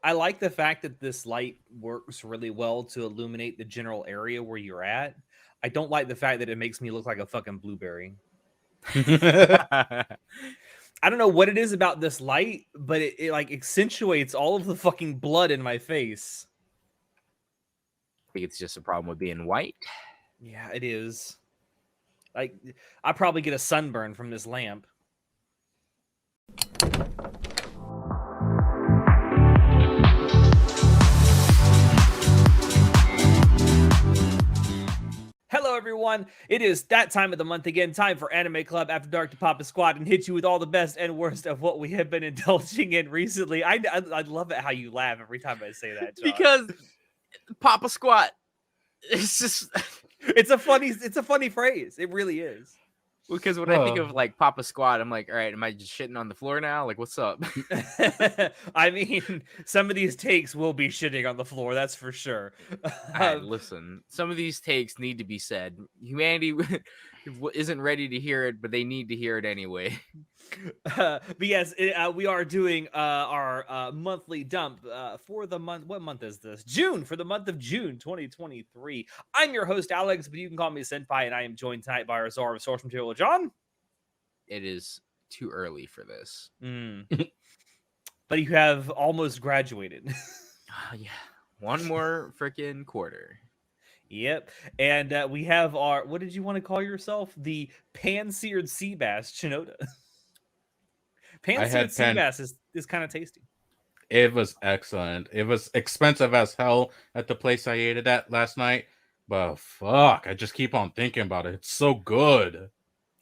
I like the fact that this light works really well to illuminate the general area where you're at. I don't like the fact that it makes me look like a fucking blueberry. I don't know what it is about this light, but it like accentuates all of the fucking blood in my face. I think it's just a problem with being white. Yeah, it is. Like, I probably get a sunburn from this lamp. Hello, everyone. It is that time of the month again. Time for Anime Club After Dark to pop a squad and hit you with all the best and worst of what we have been indulging in recently. I love it how you laugh every time I say that, John. Because Papa Squat, it's just it's a funny phrase. It really is. Because when I think of like Papa Squat, I'm like, all right, am I just shitting on the floor now? Like, what's up? I mean, some of these takes will be shitting on the floor, that's for sure. Listen, some of these takes need to be said. Humanity isn't ready to hear it, but they need to hear it anyway. But yes, we are doing our monthly dump for the month. What month is this? June, for the month of June 2023. I'm your host, Alex, but you can call me Senpai, and I am joined tonight by our czar of source material, John. It is too early for this. But you have almost graduated. Yeah, one more freaking quarter. Yep. And we have our, what did you want to call yourself? The pan-seared sea bass, Chinoda. Pan-seared sea bass is kind of tasty. It was excellent. It was expensive as hell at the place I ate it at last night. But fuck, I just keep on thinking about it. It's so good.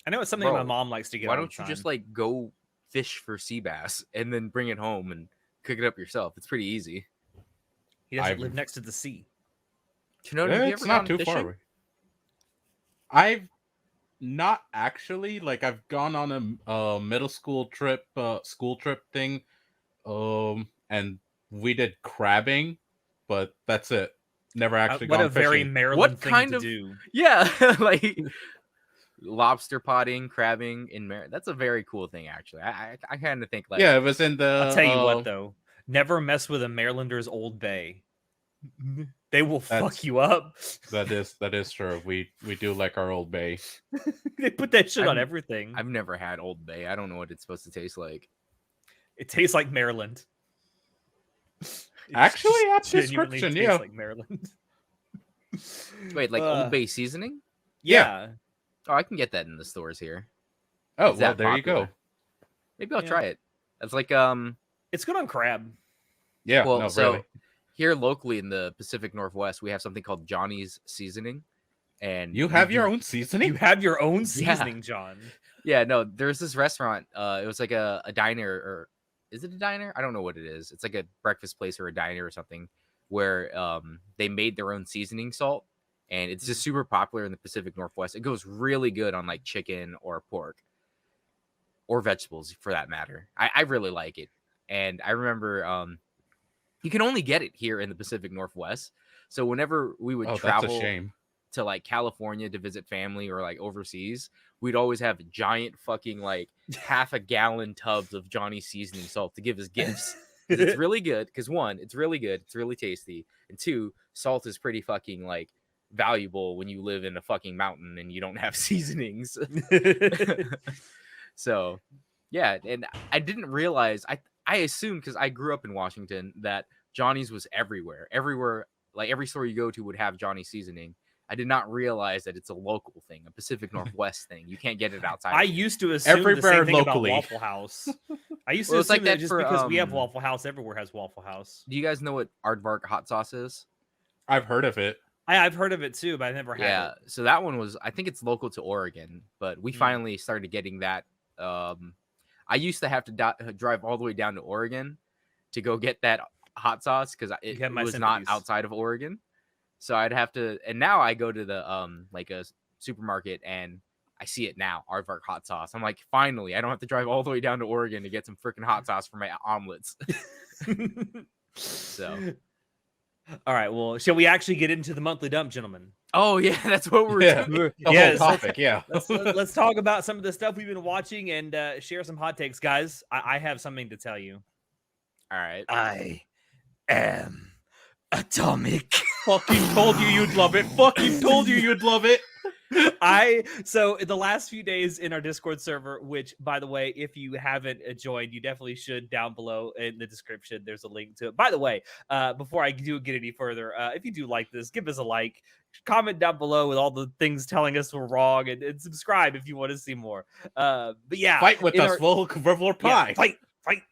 I know it's something my mom likes to get. Why don't you just like go fish for sea bass and then bring it home and cook it up yourself? It's pretty easy. He doesn't live next to the sea. It's not too far away. I've not actually. Like, I've gone on a middle school trip thing, and we did crabbing, but that's it. Never actually gone fishing. What a very Maryland thing to do. Yeah, like lobster potting, crabbing in Maryland. That's a very cool thing, actually. I kind of think like, yeah, it was in the. I'll tell you what though, never mess with a Marylander's Old Bay. They will fuck you up. That is true. We do like our Old Bay. They put that shit on everything. I've never had Old Bay. I don't know what it's supposed to taste like. It tastes like Maryland. Actually, that's description. Yeah, like Maryland. Wait, like Old Bay seasoning? Yeah. Oh, I can get that in the stores here. Oh, well, there you go. Maybe I'll try it. It's like it's good on crab. Yeah. Well, no, so really. Here locally in the Pacific Northwest, we have something called Johnny's Seasoning. And you have your own seasoning? You have your own seasoning, John. Yeah, no, there's this restaurant. It was like a diner, or is it a diner? I don't know what it is. It's like a breakfast place or a diner or something where they made their own seasoning salt. And it's just super popular in the Pacific Northwest. It goes really good on like chicken or pork or vegetables for that matter. I really like it. And I remember you can only get it here in the Pacific Northwest. So whenever we would travel to like California to visit family or like overseas, we'd always have giant fucking like half a gallon tubs of Johnny's seasoning salt to give as gifts. It's really good because one, it's really good. It's really tasty. And two, salt is pretty fucking like valuable when you live in a fucking mountain and you don't have seasonings. So yeah. And I didn't realize, I assumed, because I grew up in Washington, that Johnny's was everywhere. Everywhere, like every store you go to would have Johnny's seasoning. I did not realize that it's a local thing, a Pacific Northwest thing. You can't get it outside. I used to assume the same thing about Waffle House. I used to assume like that just because we have Waffle House, everywhere has Waffle House. Do you guys know what aardvark hot sauce is? I've heard of it. I've heard of it too, but I never had it. Yeah, so that one was, I think it's local to Oregon, but we finally started getting that. I used to have to drive all the way down to Oregon to go get that hot sauce because it was not outside of Oregon. So I'd have to, and now I go to the like a supermarket and I see it now, aardvark hot sauce. I'm like, finally, I don't have to drive all the way down to Oregon to get some freaking hot sauce for my omelets. So, all right, well, shall we actually get into the monthly dump, gentlemen? Oh yeah, that's what we're doing. The whole topic, yeah. Let's talk about some of the stuff we've been watching and share some hot takes, guys. I have something to tell you. All right. I am atomic. Fucking told you you'd love it. Fucking told you you'd love it. So in the last few days in our Discord server, which by the way, if you haven't joined, you definitely should. Down below in the description, there's a link to it. By the way, before I do get any further, if you do like this, give us a like, comment down below with all the things telling us we're wrong, and subscribe if you want to see more. But yeah, fight with us, Revel Pie. Yeah, fight.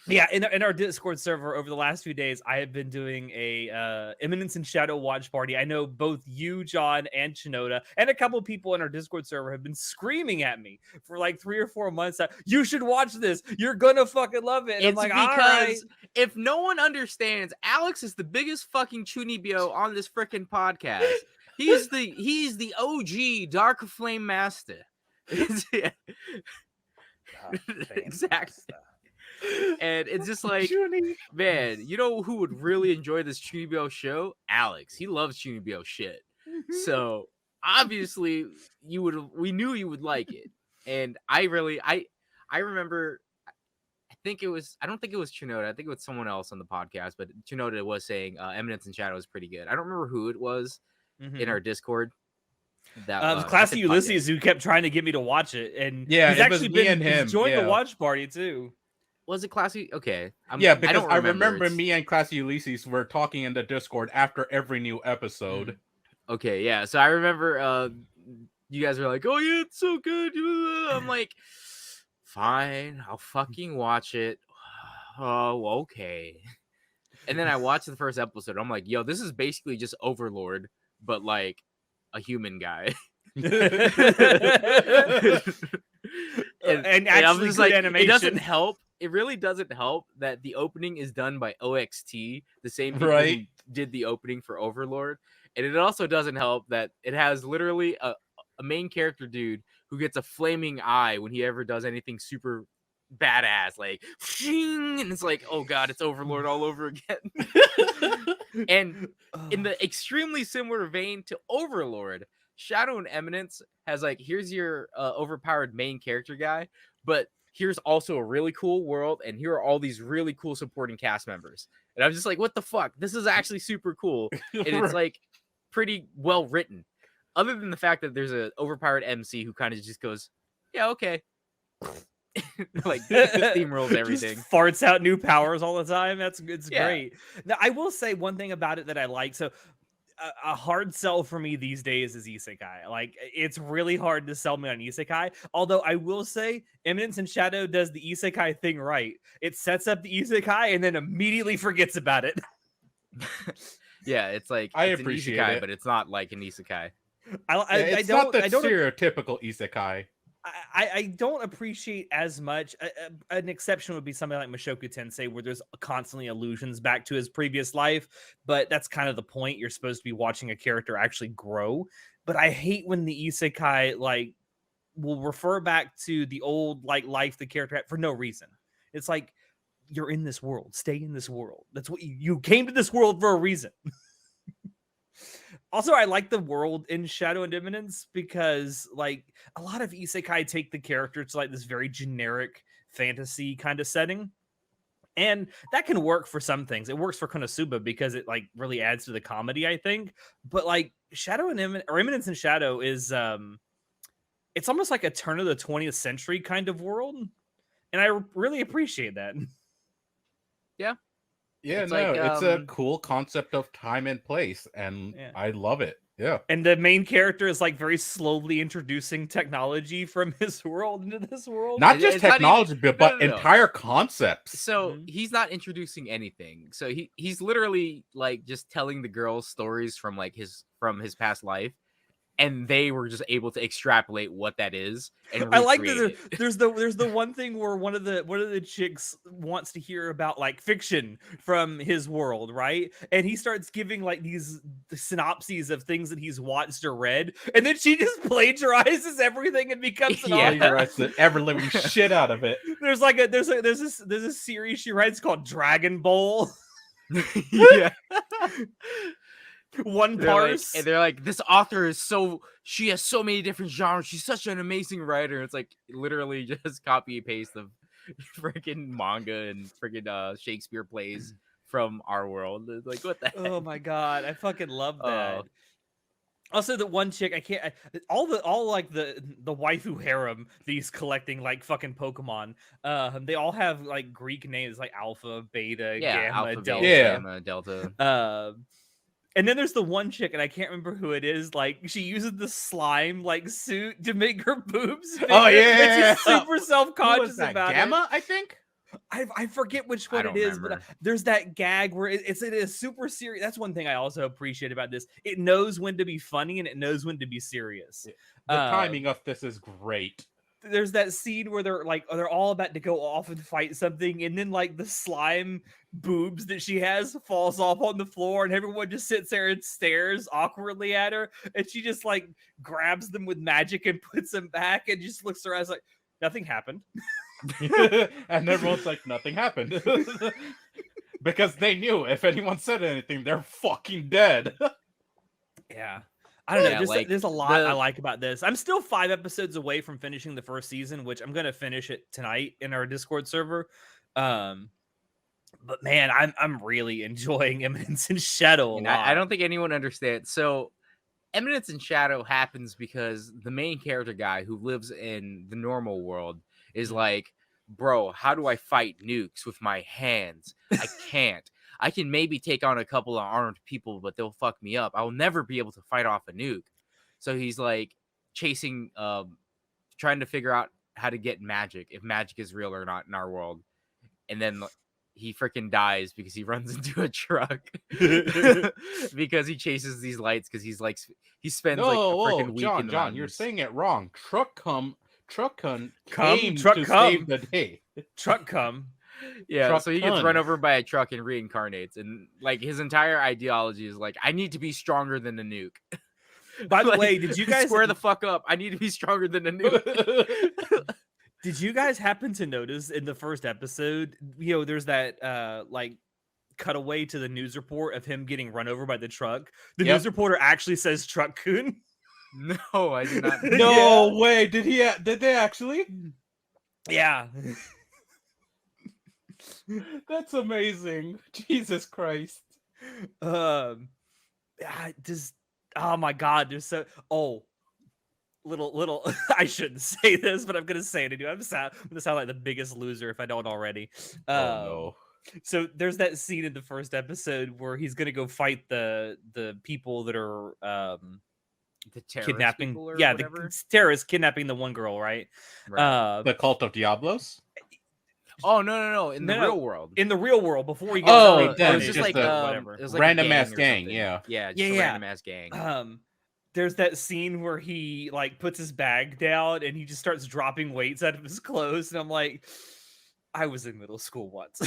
Yeah, in our Discord server over the last few days, I have been doing a Eminence and Shadow watch party. I know both you, John, and Shinoda, and a couple people in our Discord server have been screaming at me for like 3 or 4 months that you should watch this. You're gonna fucking love it. And It's I'm like, because all right. if no one understands, Alex is the biggest fucking Chunibyo on this freaking podcast. He's the OG Dark Flame Master. Exactly. And it's just like, man, you know who would really enjoy this Chunibyo show? Alex. He loves Chunibyo shit. So obviously we knew you would like it. And I remember, I don't think it was Chinoda. I think it was someone else on the podcast, but Chinoda was saying Eminence and Shadow is pretty good. I don't remember who it was in our Discord. That Classy Ulysses who kept trying to get me to watch it, and yeah, he's actually me and him joined the watch party too. Was it Classy? Okay. Because I remember me and Classy Ulysses were talking in the Discord after every new episode. Okay, yeah. So I remember you guys were like, "Oh yeah, it's so good." I'm like, "Fine, I'll fucking watch it." Oh, okay. And then I watched the first episode. I'm like, "Yo, this is basically just Overlord, but like a human guy." and actually, just like, animation. It doesn't help. It really doesn't help that the opening is done by OXT, the same people who did the opening for Overlord. And it also doesn't help that it has literally a main character dude who gets a flaming eye when he ever does anything super badass, like, and it's like, oh god, it's Overlord all over again. And in the extremely similar vein to Overlord, Shadow and Eminence has like, here's your overpowered main character guy, but here's also a really cool world, and here are all these really cool supporting cast members. And I'm just like, what the fuck? This is actually super cool. And it's like pretty well written. Other than the fact that there's an overpowered MC who kind of just goes, yeah, okay. Like steamrolls everything. Just farts out new powers all the time. It's great. Now, I will say one thing about it that I like. So a hard sell for me these days is isekai. Like, it's really hard to sell me on isekai. Although I will say Eminence and Shadow does the isekai thing right. It sets up the isekai and then immediately forgets about it. Yeah, it's like, I it's appreciate an isekai, it, but it's not like an isekai. It's not the stereotypical isekai. I don't appreciate as much. An exception would be something like Mushoku Tensei, where there's constantly allusions back to his previous life, but that's kind of the point. You're supposed to be watching a character actually grow. But I hate when the isekai like will refer back to the old like life the character had for no reason. It's like, you're in this world, stay in this world. That's what you came to this world for a reason. Also, I like the world in Shadow and Eminence because, like, a lot of isekai take the character to like this very generic fantasy kind of setting, and that can work for some things. It works for Konosuba because it like really adds to the comedy, I think. But like Shadow and Eminence and Shadow is, it's almost like a turn of the 20th century kind of world, and I really appreciate that. Yeah. Yeah, it's it's a cool concept of time and place, and I love it. Yeah. And the main character is like very slowly introducing technology from his world into this world. Not just technology, but entire concepts. So he's not introducing anything. So he's literally like just telling the girls stories from like his past life. And they were just able to extrapolate what that is. And I like that there's the one thing where one of the chicks wants to hear about like fiction from his world, right? And he starts giving like these synopses of things that he's watched or read, and then she just plagiarizes everything and becomes an plagiarizes the ever living shit out of it. There's like there's a series she writes called Dragon Ball. Yeah. One parse, and they're like, this author she has so many different genres. She's such an amazing writer. It's like literally just copy and paste of freaking manga and freaking Shakespeare plays from our world. It's like, what the heck? Oh my god, I fucking love that. Oh. Also, the one chick I can't all like the waifu harem. These collecting like fucking Pokemon. They all have like Greek names like Alpha, Beta, Yeah, Gamma, Alpha, Delta. Beta, Gamma, Delta. And then there's the one chick, and I can't remember who it is. Like she uses the slime like suit to make her boobs bigger. Oh yeah, and she's super Who was self-conscious that? about Gamma, it. I think. I forget which one don't it is, but remember. there's that gag where it is super serious. That's one thing I also appreciate about this. It knows when to be funny and it knows when to be serious. The timing of this is great. There's that scene where they're all about to go off and fight something, and then like the slime boobs that she has falls off on the floor, and everyone just sits there and stares awkwardly at her, and she just like grabs them with magic and puts them back, and just looks around like nothing happened. And everyone's like, nothing happened. Because they knew if anyone said anything, they're fucking dead. Yeah. I don't know. Yeah, There's a lot I like about this. I'm still 5 episodes away from finishing the first season, which I'm gonna finish it tonight in our Discord server. But man, I'm really enjoying Eminence and Shadow a And lot. I don't think anyone understands. So, Eminence and Shadow happens because the main character guy who lives in the normal world is like, bro, how do I fight nukes with my hands? I can't. I can maybe take on a couple of armed people, but they'll fuck me up. I'll never be able to fight off a nuke. So he's like chasing, trying to figure out how to get magic, if magic is real or not in our world. And then he freaking dies because he runs into a truck because he chases these lights because he's like he spends like a freaking week in the John, you're mountains. saying it wrong. Truck came Truck to come. save the day. Truck come. Yeah, Truck so he gets ton. run over by a truck and reincarnates, and like his entire ideology is like, I need to be stronger than a nuke. By the Like, way, did you guys square the fuck up? I need to be stronger than a nuke. Did you guys happen to notice in the first episode, there's that like cutaway to the news report of him getting run over by the truck? The Yep. news reporter actually says truck coon. No, I did not. No way. Did they actually? Yeah. That's amazing. Jesus Christ. Oh my god, there's so little I shouldn't say this, but I'm gonna say it anyway. I'm gonna sound like the biggest loser if I don't already. Oh no. So there's that scene in the first episode where he's gonna go fight the people that are The terrorist kidnapping people or the whatever? terrorists kidnapping the one girl, right? Right. The Cult of Diablos? Oh no! In the No, real world. In the real world, before he gets Oh, reincarnated, then it was just like whatever. it was like Random a ass or gang, something. yeah. Yeah, just Yeah, a yeah. random ass gang. There's that scene where he like puts his bag down and he just starts dropping weights out of his clothes, and I'm like, I was in middle school once.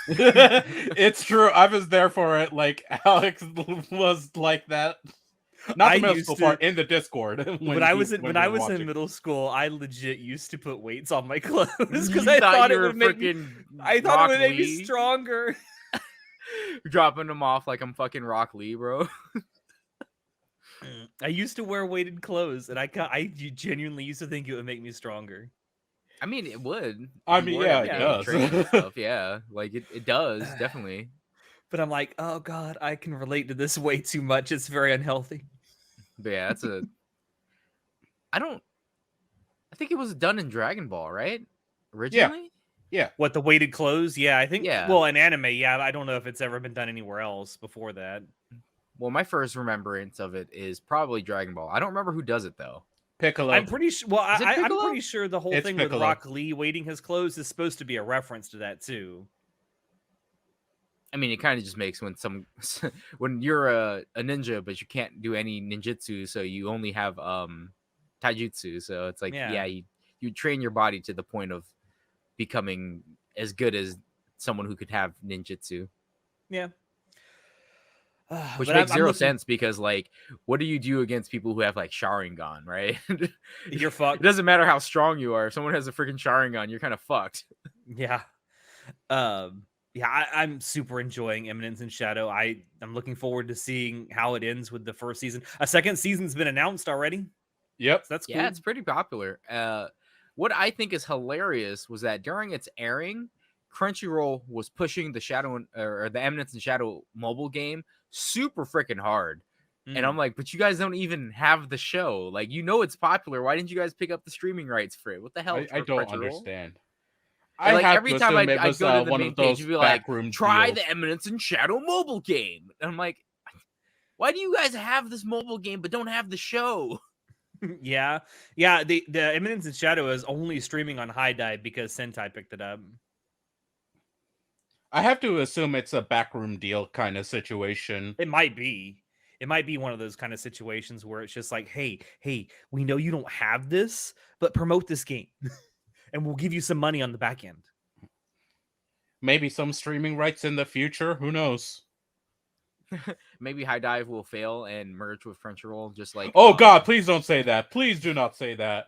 It's true. I was there for it. Like Alex was like that. Not the middle school part, in the Discord. When I was in middle school, I legit used to put weights on my clothes because I thought it would make me. I thought it would make me stronger. Dropping them off like I'm fucking Rock Lee, bro. I used to wear weighted clothes, and I genuinely used to think it would make me stronger. I mean, it would. I You mean, would yeah, have it to does. train and stuff, yeah, like it does definitely. But I'm like, oh god, I can relate to this way too much. It's very unhealthy. But yeah, that's a. I think it was done in Dragon Ball, right? Originally. Yeah. What, the weighted clothes? Yeah, I think. Yeah. Well, in anime, yeah. I don't know if it's ever been done anywhere else before that. Well, my first remembrance of it is probably Dragon Ball. I don't remember who does it though. Piccolo. I'm pretty sure. Well, Is it I'm Piccolo? pretty sure the whole It's thing Piccolo. with Rock Lee weighting his clothes is supposed to be a reference to that too. I mean, it kind of just makes when you're a ninja, but you can't do any ninjutsu, so you only have taijutsu. So it's like, Yeah. you train your body to the point of becoming as good as someone who could have ninjutsu. Yeah. Which But makes I'm zero looking- sense because, like, what do you do against people who have like Sharingan, right? You're It fucked. doesn't matter how strong you are. If someone has a freaking Sharingan, you're kind of fucked. Yeah. I'm super enjoying Eminence and Shadow. I'm looking forward to seeing how it ends with the first season. A second season's been announced already. Yep. So that's cool. Yeah, it's pretty popular. what I think is hilarious was that during its airing, Crunchyroll was pushing the or the Eminence and Shadow mobile game super freaking hard. And I'm like, but you guys don't even have the show. Like, it's popular. Why didn't you guys pick up the streaming rights for it? What the hell? I don't understand. I like have every to time assume it I'd was go to the one main of page, those you'd be like, backroom try deals. the Eminence and Shadow mobile game. And I'm like, why do you guys have this mobile game but don't have the show? Yeah. The Eminence and Shadow is only streaming on High Dive because Sentai picked it up. I have to assume it's a backroom deal kind of situation. It might be. It might be one of those kind of situations where it's just like, hey, we know you don't have this, but promote this game, and we'll give you some money on the back end. Maybe some streaming rights in the future. Who knows? Maybe High Dive will fail and merge with Crunchyroll, just like. Oh God! Please don't say that. Please do not say that.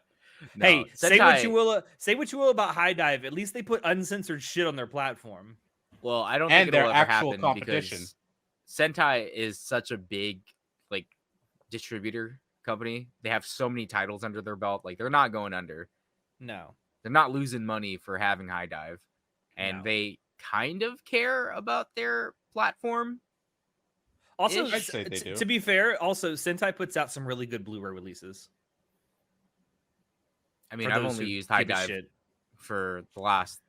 No, hey, say what you will about High Dive. At least they put uncensored shit on their platform. Well, I don't think it'll ever happen competition. Because Sentai is such a big distributor company. They have so many titles under their belt. Like, they're not going under. No, they're not losing money for having High Dive, and they kind of care about their platform. Also, I'd say they do. To be fair, also Sentai puts out some really good Blu-ray releases. I mean, I've only used High Dive for the last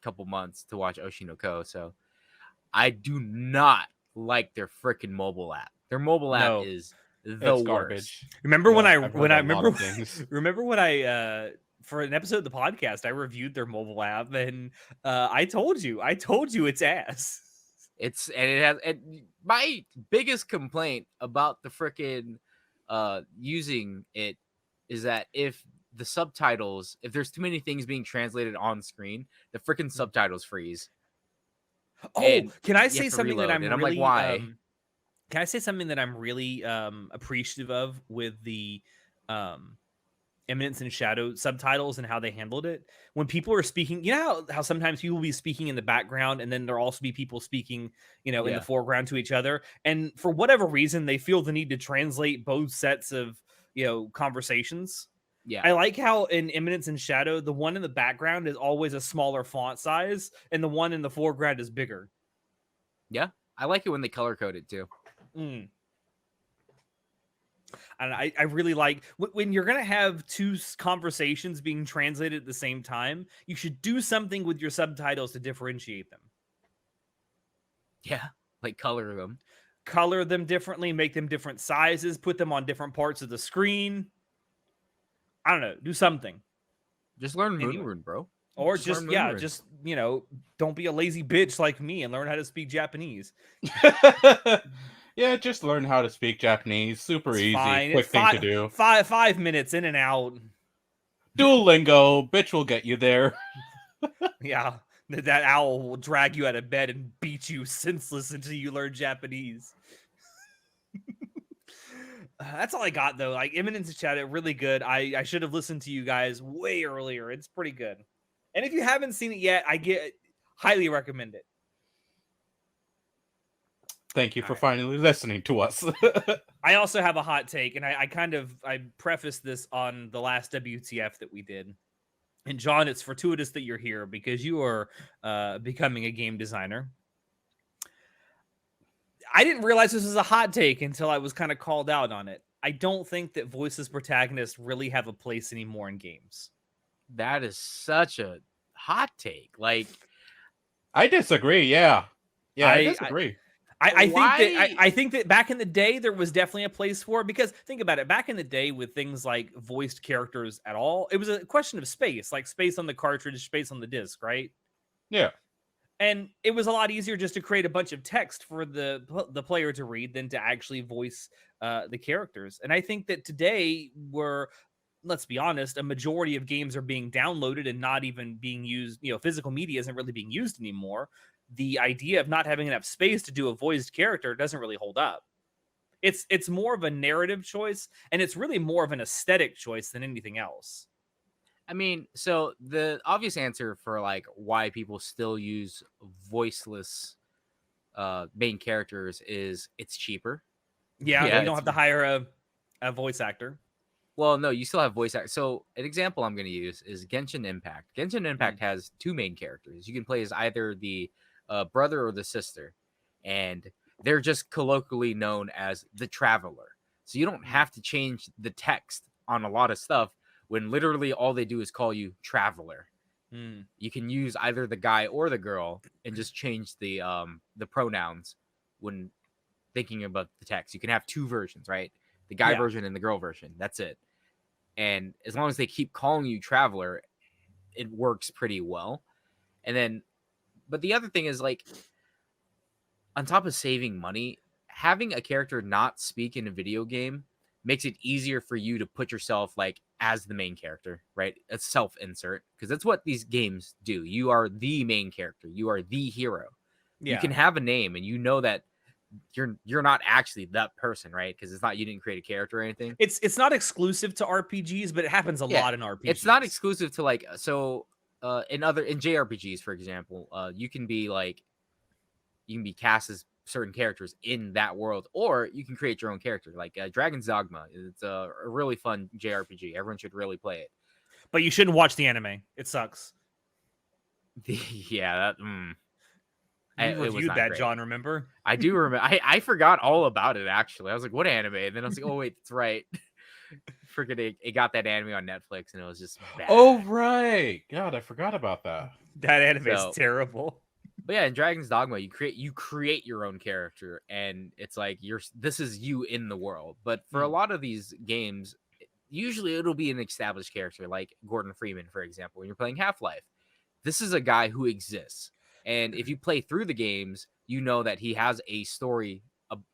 couple months to watch Oshinoko, so I do not like their freaking mobile app. Their mobile app is the worst. Garbage. Remember when I for an episode of the podcast I reviewed their mobile app, and I told you it's ass. My biggest complaint about the freaking using it is that if there's too many things being translated on screen, the freaking subtitles freeze. Oh, can I say something that I'm like, why? Can I say something that I'm really appreciative of with the Eminence and Shadow subtitles and how they handled it? When people are speaking, you know how sometimes people will be speaking in the background and then there'll also be people speaking, in the foreground to each other. And for whatever reason, they feel the need to translate both sets of, conversations. Yeah. I like how in Eminence and Shadow, the one in the background is always a smaller font size and the one in the foreground is bigger. Yeah. I like it when they color code it too. And I really like when you're going to have two conversations being translated at the same time, you should do something with your subtitles to differentiate them. Yeah, like color them differently, make them different sizes, put them on different parts of the screen. I don't know, do something. Just learn Moonrune, bro. Or just don't be a lazy bitch like me and learn how to speak Japanese. Yeah, just learn how to speak Japanese. Super easy, quick thing to do. 5 minutes in and out. Duolingo, bitch will get you there. Yeah, that owl will drag you out of bed and beat you senseless until you learn Japanese. That's all I got, though. Like, Eminence and Shadow, really good. I should have listened to you guys way earlier. It's pretty good. And if you haven't seen it yet, highly recommend it. Thank you for finally listening to us. I also have a hot take, and I prefaced this on the last WTF that we did. And John, it's fortuitous that you're here because you are becoming a game designer. I didn't realize this was a hot take until I was kind of called out on it. I don't think that voiceless protagonists really have a place anymore in games. That is such a hot take. Like, I disagree. Yeah, I disagree. I think that back in the day there was definitely a place for it, because think about it, back in the day with things like voiced characters at all, it was a question of space, like space on the cartridge, space on the disc, right? Yeah. And it was a lot easier just to create a bunch of text for the player to read than to actually voice the characters. And I think that today let's be honest, a majority of games are being downloaded and not even being used. Physical media isn't really being used anymore. The idea of not having enough space to do a voiced character doesn't really hold up. It's more of a narrative choice, and it's really more of an aesthetic choice than anything else. I mean, so the obvious answer for like why people still use voiceless main characters is it's cheaper. Yeah, you don't have to hire a voice actor. Well, no, you still have voice act. So an example I'm going to use is Genshin Impact. Genshin Impact has two main characters. You can play as either the brother or the sister, and they're just colloquially known as the Traveler. So you don't have to change the text on a lot of stuff when literally all they do is call you Traveler. You can use either the guy or the girl and just change the pronouns when thinking about the text. You can have two versions, right? The guy version and the girl version. That's it. And as long as they keep calling you Traveler, it works pretty well. And then, but the other thing is, like, on top of saving money, having a character not speak in a video game makes it easier for you to put yourself like as the main character, right? A self-insert, because that's what these games do. You are the main character. You are the hero. You can have a name, and you know that you're not actually that person, right? Because it's not, you didn't create a character or anything. It's not exclusive to RPGs, but it happens a lot in RPGs. It's not exclusive to like, so in JRPGs, for example, you can be cast as certain characters in that world, or you can create your own character. Like Dragon's Dogma, it's a really fun JRPG. Everyone should really play it. But you shouldn't watch the anime. It sucks. Yeah, that. You reviewed that, great. John, remember? I do remember. I forgot all about it, actually. I was like, what anime? And then I was like, oh, wait, that's right. Freaking it got that anime on Netflix, and it was just bad. Oh, right. God, I forgot about that. That anime is terrible. But yeah, in Dragon's Dogma, you create your own character, and it's like this is you in the world. But for a lot of these games, usually it'll be an established character, like Gordon Freeman, for example, when you're playing Half-Life. This is a guy who exists. And if you play through the games, you know that he has a story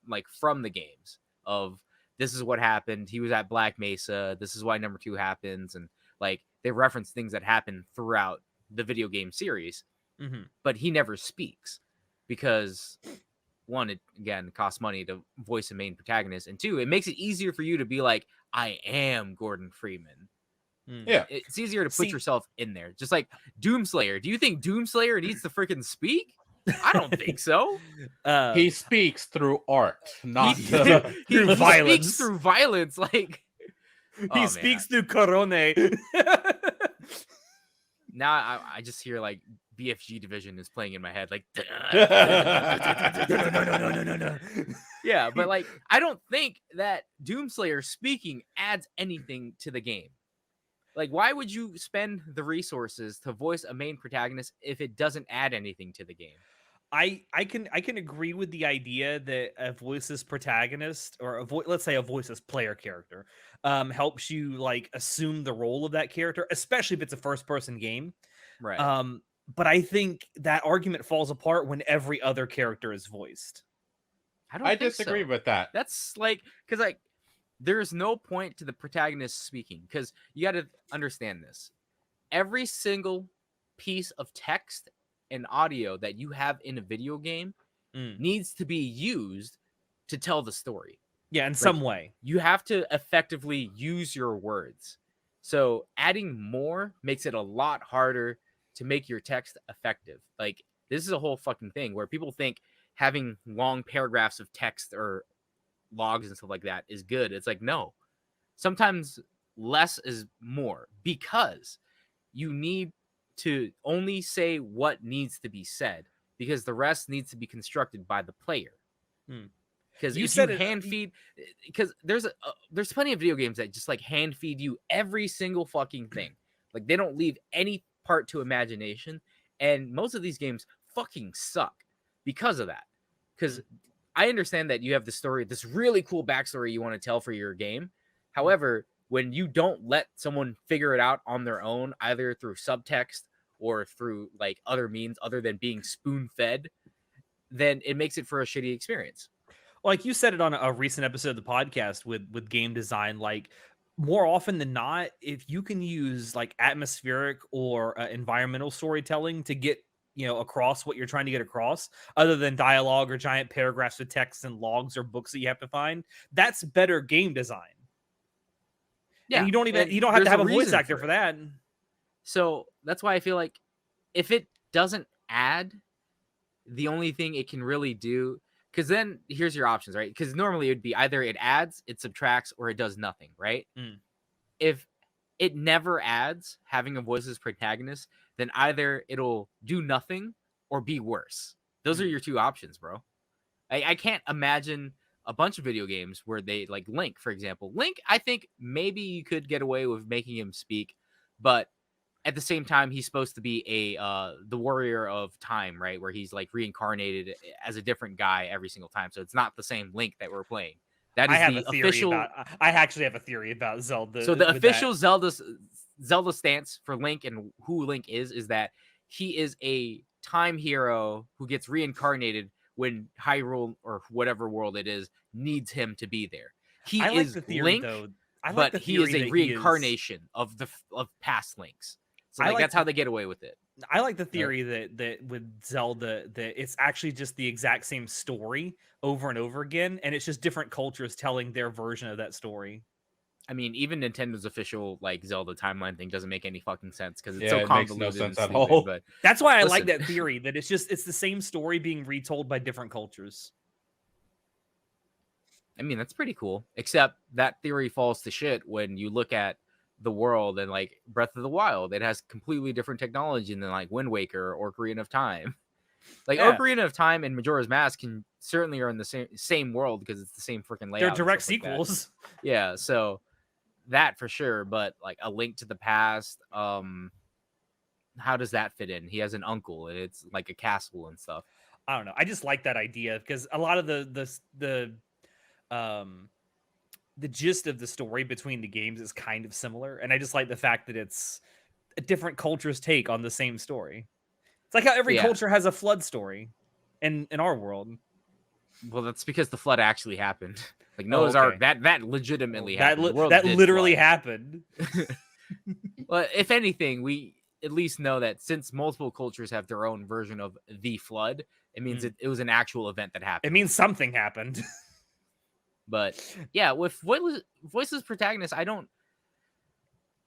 like from the games of this is what happened. He was at Black Mesa. This is why number 2 happens. And like they reference things that happen throughout the video game series, but he never speaks because one, it again costs money to voice a main protagonist. And two, it makes it easier for you to be like, I am Gordon Freeman. Yeah, it's easier to put yourself in there. Just like Doomslayer. Do you think Doomslayer needs to freaking speak? I don't think so. He speaks through art, not through violence. He speaks through violence. Like he speaks through Corone. Now I just hear like BFG Division is playing in my head, like no. Yeah, but like I don't think that Doomslayer speaking adds anything to the game. Like, why would you spend the resources to voice a main protagonist if it doesn't add anything to the game? I can agree with the idea that a voiceless protagonist or let's say a voiceless player character helps you like assume the role of that character, especially if it's a first person game. Right. But I think that argument falls apart when every other character is voiced. I disagree with that. That's like, because like there's no point to the protagonist speaking, because you got to understand this. Every single piece of text and audio that you have in a video game needs to be used to tell the story. Yeah, in some way. You have to effectively use your words. So adding more makes it a lot harder to make your text effective. Like, this is a whole fucking thing where people think having long paragraphs of text or logs and stuff like that is good. It's like, no. Sometimes less is more, because you need to only say what needs to be said, because the rest needs to be constructed by the player. Because if you hand feed, because there's plenty of video games that just like hand feed you every single fucking thing. Like, they don't leave any part to imagination, and most of these games fucking suck because of that. Because I understand that you have the story, this really cool backstory you want to tell for your game. However, when you don't let someone figure it out on their own, either through subtext or through like other means other than being spoon-fed, then it makes it for a shitty experience. Like you said it on a recent episode of the podcast with game design, like more often than not, if you can use like atmospheric or environmental storytelling to get across what you're trying to get across, other than dialogue or giant paragraphs of text and logs or books that you have to find, that's better game design. Yeah, and you don't have to have a voice actor for that. So that's why I feel like if it doesn't add, the only thing it can really do, because then here's your options, right? Because normally it would be either it adds, it subtracts, or it does nothing, right? if it never adds having a voiceless protagonist, then either it'll do nothing or be worse. Those are your two options, bro. I can't imagine a bunch of video games where they like Link, for example. Link, I think maybe you could get away with making him speak, but at the same time, he's supposed to be the warrior of time, right? Where he's like reincarnated as a different guy every single time. So it's not the same Link that we're playing. That is the official. I actually have a theory about Zelda. So the official Zelda stance for Link and who Link is that he is a time hero who gets reincarnated when Hyrule or whatever world it is needs him to be there. He is the theory, Link, though. But he is a reincarnation of past Links. So like that's how they get away with it. I like the theory that with Zelda that it's actually just the exact same story over and over again, and it's just different cultures telling their version of that story. I mean, even Nintendo's official like Zelda timeline thing doesn't make any fucking sense because it's so convoluted. Makes no sense at all. But that's why I like that theory that it's the same story being retold by different cultures. I mean, that's pretty cool. Except that theory falls to shit when you look at the world and like Breath of the Wild. It has completely different technology than like Wind Waker or Ocarina of Time. Like Ocarina of Time and Majora's Mask can certainly are in the same world because it's the same freaking layout. They're direct sequels. Like yeah, so that for sure. But like A Link to the Past, how does that fit in? He has an uncle and it's like a castle and stuff. I don't know. I just like that idea because a lot of the gist of the story between the games is kind of similar, and I just like the fact that it's a different culture's take on the same story. It's like how every culture has a flood story in our world. Well, that's because the flood actually happened. Like Noah's Ark, that legitimately happened. That literally happened. Well, if anything, we at least know that since multiple cultures have their own version of the flood, it means it was an actual event that happened. It means something happened. But yeah, with voiceless protagonists,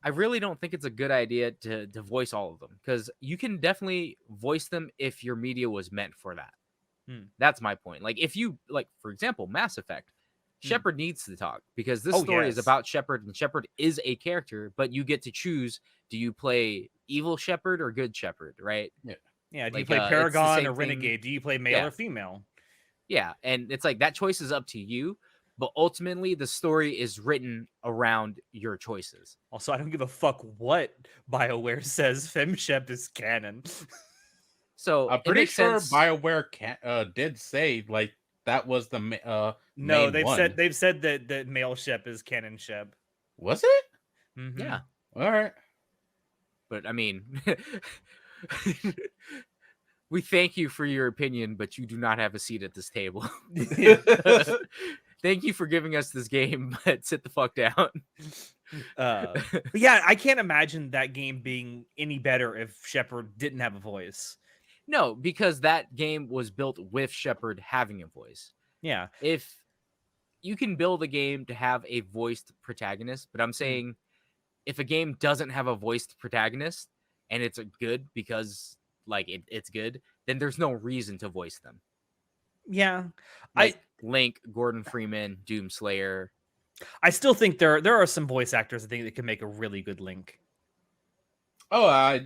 I really don't think it's a good idea to voice all of them because you can definitely voice them if your media was meant for that. That's my point. Like if you like, for example, Mass Effect, Shepard needs to talk because this story is about Shepard and Shepard is a character, but you get to choose: do you play evil Shepard or good Shepard? Right? Yeah. Do you play Paragon or Renegade? Do you play male or female? Yeah, and it's like that choice is up to you. But ultimately, the story is written around your choices. Also, I don't give a fuck what BioWare says. FemShep is canon. So I'm pretty sure BioWare did say like that was the no. They've said that male Shep is canon Shep. Was it? Mm-hmm. Yeah. All right. But I mean, we thank you for your opinion, but you do not have a seat at this table. Thank you for giving us this game, but sit the fuck down. But yeah, I can't imagine that game being any better if Shepard didn't have a voice. No, because that game was built with Shepard having a voice. Yeah. If you can build a game to have a voiced protagonist, but I'm saying if a game doesn't have a voiced protagonist and it's good because like it's good, then there's no reason to voice them. Yeah. Like Link, Gordon Freeman, Doomslayer. I still think there are some voice actors I think that can make a really good Link. Oh, I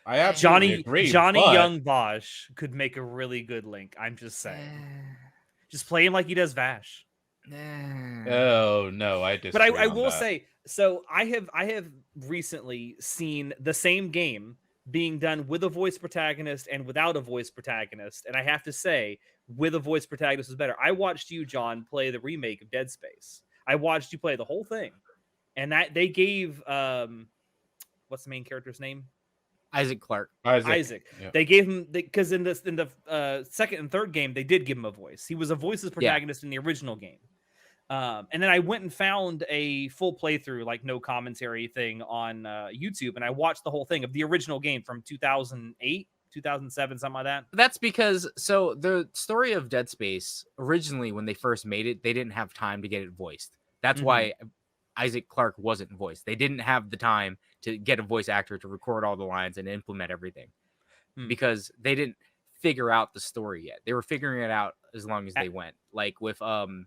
absolutely agree. Johnny Young Bosch could make a really good Link. I'm just saying. Just play him like he does Vash. Oh no, I disagree. But I will say, so I have recently seen the same game being done with a voice protagonist and without a voice protagonist, and I have to say, with a voice protagonist is better. I watched you, John, play the remake of Dead Space. I watched you play the whole thing, and that they gave what's the main character's name? Isaac Clarke. Isaac. Yeah. They gave him because in the second and third game they did give him a voice. He was a voiceless protagonist in the original game. And then I went and found a full playthrough, like no commentary thing on YouTube, and I watched the whole thing of the original game from 2008, 2007, something like that. That's because so the story of Dead Space originally, when they first made it, they didn't have time to get it voiced. That's why Isaac Clarke wasn't voiced. They didn't have the time to get a voice actor to record all the lines and implement everything because they didn't figure out the story yet. They were figuring it out as long as they went. Like with the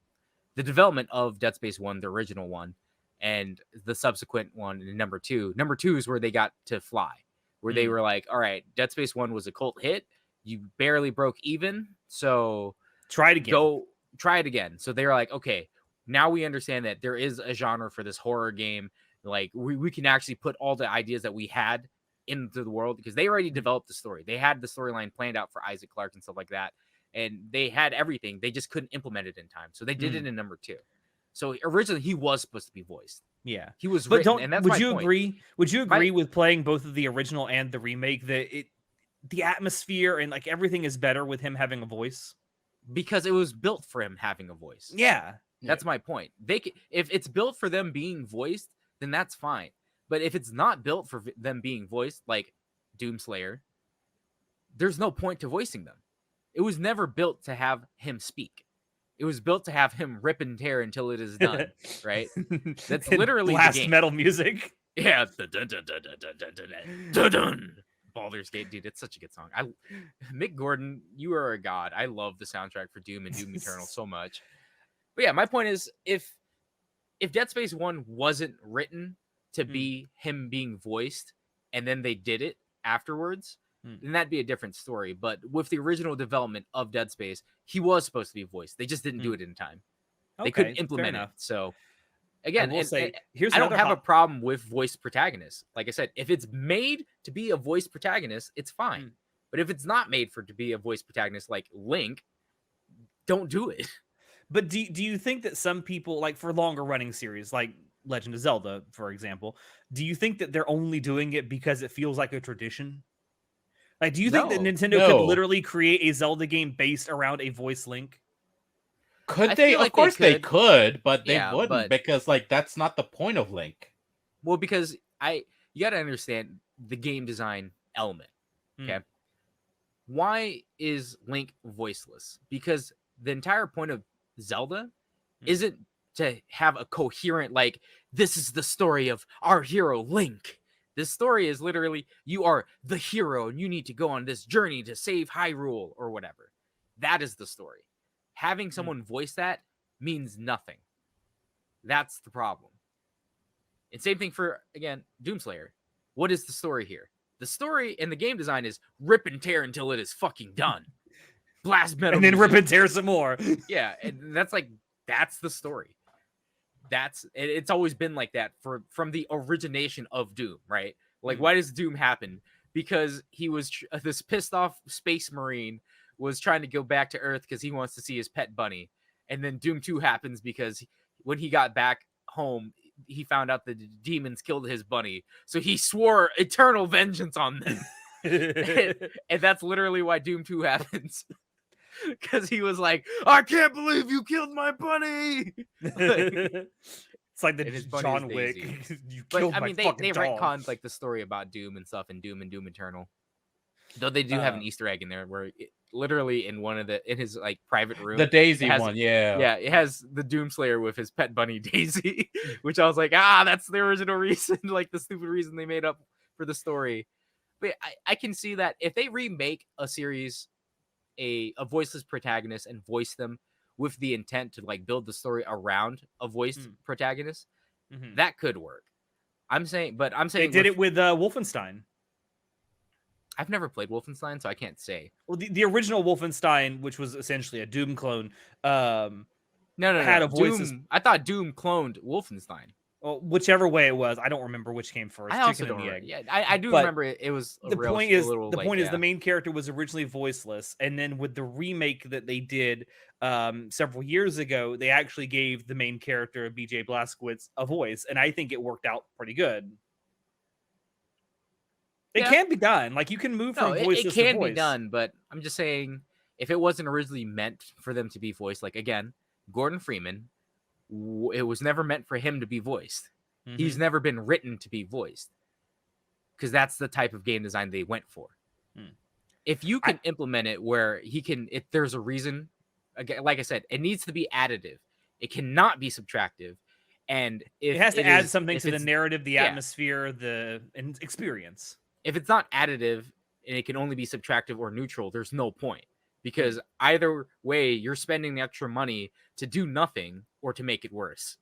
development of Dead Space 1, the original one, and the subsequent one in number 2. Number 2 is where they got to fly, where they were like, all right, Dead Space 1 was a cult hit. You barely broke even. So try it again. Go try it again. So they're like, okay, now we understand that there is a genre for this horror game. Like we can actually put all the ideas that we had into the world, because they already developed the story. They had the storyline planned out for Isaac Clarke and stuff like that. And they had everything. They just couldn't implement it in time. So they did it in number 2. So originally he was supposed to be voiced. Yeah. He was but written, don't and that's would my you point. agree? Would you agree with playing both of the original and the remake that the atmosphere and like everything is better with him having a voice? Because it was built for him having a voice. Yeah. That's my point. If it's built for them being voiced, then that's fine. But if it's not built for them being voiced, like Doomslayer, there's no point to voicing them. It was never built to have him speak. It was built to have him rip and tear until it is done, right? That's literally blast the game. Metal music. Yeah. Baldur's Gate, dude, it's such a good song. Mick Gordon, you are a god. I love the soundtrack for Doom and Doom Eternal so much. But yeah, my point is, if Dead Space 1 wasn't written to be him being voiced, and then they did it afterwards, then that'd be a different story. But with the original development of Dead Space, he was supposed to be voiced. They just didn't do it in time. They couldn't implement it. So again, I don't have a problem with voice protagonists. Like I said, if it's made to be a voice protagonist, it's fine. But if it's not made to be a voice protagonist like Link, don't do it. But do you think that some people, like for longer running series like Legend of Zelda, for example, do you think that they're only doing it because it feels like a tradition? Like, do you think that Nintendo could literally create a Zelda game based around a voice Link? Could they? Of course they could, but they wouldn't, because like that's not the point of Link. Well, because you got to understand the game design element. Okay. Why is Link voiceless? Because the entire point of Zelda isn't to have a coherent, like, this is the story of our hero Link. This story is literally, you are the hero and you need to go on this journey to save Hyrule or whatever. That is the story. Having someone voice that means nothing. That's the problem. And same thing for, again, Doomslayer. What is the story here? The story and the game design is rip and tear until it is fucking done. Blast metal and then rip and tear some more. Yeah, and that's the story. It's always been like that from the origination of Doom, right? Like, why does Doom happen? Because he was this pissed off space marine was trying to go back to Earth because he wants to see his pet bunny, and then Doom 2 happens because when he got back home, he found out that the demons killed his bunny, so he swore eternal vengeance on them. and that's literally why Doom 2 happens. Because he was like, I can't believe you killed my bunny. It's like the John Wick. You killed my fucking dog. They retconned like the story about Doom and stuff in Doom and Doom Eternal. Though they do have an Easter egg in there where literally in his like private room, the Daisy one, yeah, it has the Doomslayer with his pet bunny Daisy, which I was like, that's the original reason, like the stupid reason they made up for the story. But I can see that if they remake a series, a voiceless protagonist, and voice them with the intent to like build the story around a voiced protagonist, that could work. I'm saying they did it with Wolfenstein. I've never played Wolfenstein, so I can't say. Well, the original Wolfenstein, which was essentially a Doom clone, no, had a voice. I thought Doom cloned Wolfenstein. Well, whichever way it was, I don't remember which came first. I also don't remember. Yeah, I do remember it was the point is the main character was originally voiceless, and then with the remake that they did several years ago, they actually gave the main character BJ Blazkowicz a voice, and I think it worked out pretty good. It can be done. Like, you can move from voiceless to voice. It can be done, but I'm just saying, if it wasn't originally meant for them to be voiced, like, again, Gordon Freeman, it was never meant for him to be voiced. He's never been written to be voiced, because that's the type of game design they went for. If you can implement it where he can, if there's a reason, again, like I said, it needs to be additive. It cannot be subtractive. And if it has to add something to the narrative, the atmosphere, and experience. If it's not additive and it can only be subtractive or neutral, there's no point, because either way, you're spending the extra money to do nothing or to make it worse.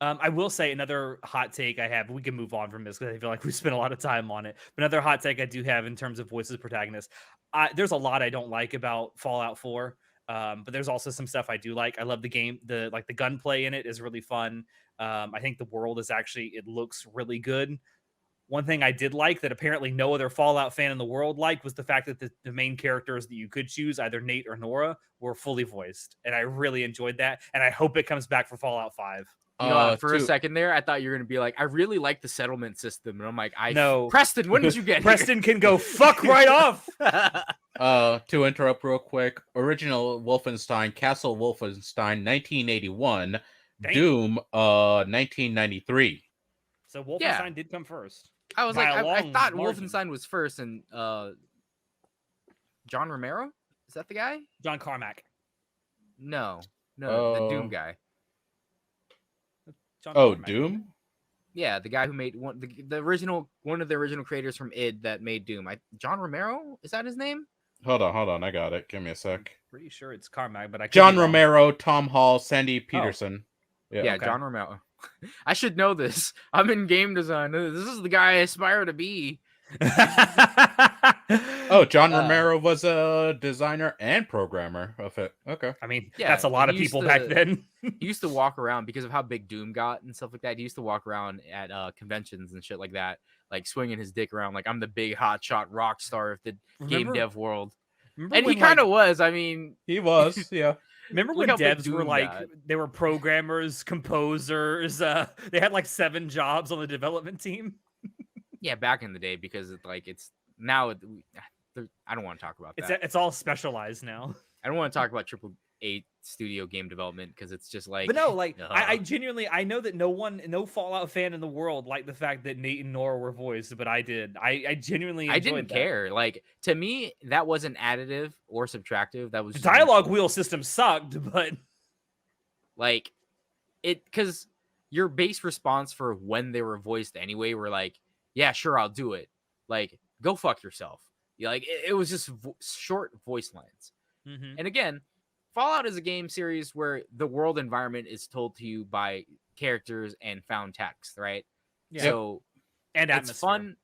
I will say another hot take I have. We can move on from this because I feel like we spent a lot of time on it. But another hot take I do have in terms of voices protagonists. There's a lot I don't like about Fallout 4, but there's also some stuff I do like. I love the game. The gunplay in it is really fun. I think the world is it looks really good. One thing I did like that apparently no other Fallout fan in the world liked was the fact that the main characters that you could choose, either Nate or Nora, were fully voiced. And I really enjoyed that. And I hope it comes back for Fallout 5. You know, for a second there, I thought you were going to be like, I really like the settlement system. And I'm like, no. Preston, when did you get Preston can go fuck right off. To interrupt real quick, original Wolfenstein, Castle Wolfenstein, 1981, Dang. Doom, 1993. So Wolfenstein did come first. I was like, I thought Wolfenstein was first, and John Romero? Is that the guy? John Carmack. No, the Doom guy. John Carmack. Doom? Yeah, the guy who made one of the original creators from id that made Doom. John Romero? Is that his name? Hold on, I got it. Give me a sec. Pretty sure it's Carmack, but I John Romero, Tom Hall, Sandy Peterson. Yeah, okay. John Romero. I should know this. I'm in game design. This is the guy I aspire to be. John Romero was a designer and programmer of it. Okay. I mean, that's a lot of people back then. He used to walk around because of how big Doom got and stuff like that. He used to walk around at conventions and shit like that, like swinging his dick around like I'm the big hotshot rock star of the game dev world. And he kind of was. I mean, he was. Yeah. Remember when devs were like, they were programmers, composers, they had like 7 jobs on the development team? Yeah, back in the day, because it's now, I don't want to talk about that. It's all specialized now. I don't want to talk about AAA studio game development because it's just like. But no, I genuinely, I know that no Fallout fan in the world liked the fact that Nate and Nora were voiced, but I did. I genuinely enjoyed I didn't care. Like, to me, that wasn't additive or subtractive. That was the dialogue wheel system sucked, but like because your base response for when they were voiced anyway were like, yeah, sure, I'll do it. Like, go fuck yourself. Yeah, like it was just short voice lines. Mm-hmm. And again, Fallout is a game series where the world environment is told to you by characters and found text, right? Yeah. So and it's fun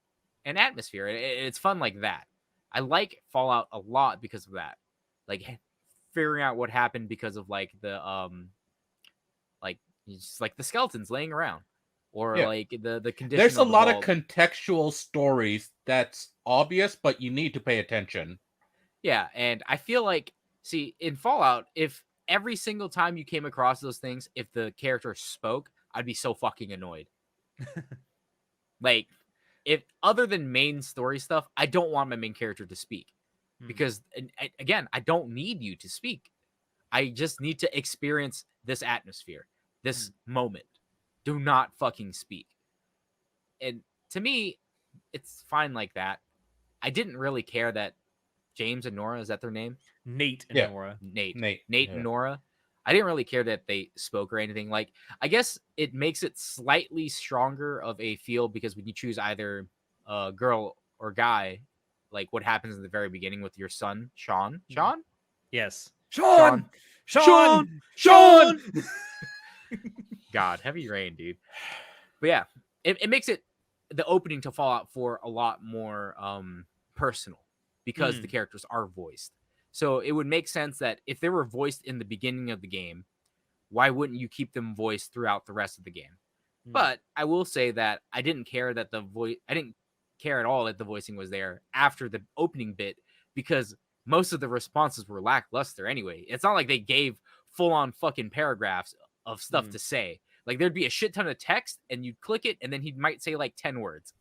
and atmosphere. It's fun like that. I like Fallout a lot because of that. Like figuring out what happened because of like the just like the skeletons laying around. Or like the condition. There's a lot of contextual stories that's obvious, but you need to pay attention. Yeah, and I feel like, see, in Fallout, if every single time you came across those things, if the character spoke, I'd be so fucking annoyed. Like, if other than main story stuff, I don't want my main character to speak. Because, again, I don't need you to speak. I just need to experience this atmosphere, this moment. Do not fucking speak. And to me, it's fine like that. I didn't really care that James and Nora, is that their name? Nate and Nora. Nate and Nora. I didn't really care that they spoke or anything. Like, I guess it makes it slightly stronger of a feel because when you choose either a girl or guy, like what happens in the very beginning with your son, Sean? Yes. Sean! God, heavy rain, dude. But yeah, it makes it the opening to Fallout 4 a lot more personal because the characters are voiced. So it would make sense that if they were voiced in the beginning of the game, why wouldn't you keep them voiced throughout the rest of the game? But I will say that I didn't care that I didn't care at all that the voicing was there after the opening bit because most of the responses were lackluster anyway. It's not like they gave full-on fucking paragraphs of stuff to say. Like there'd be a shit ton of text and you'd click it and then he might say like 10 words.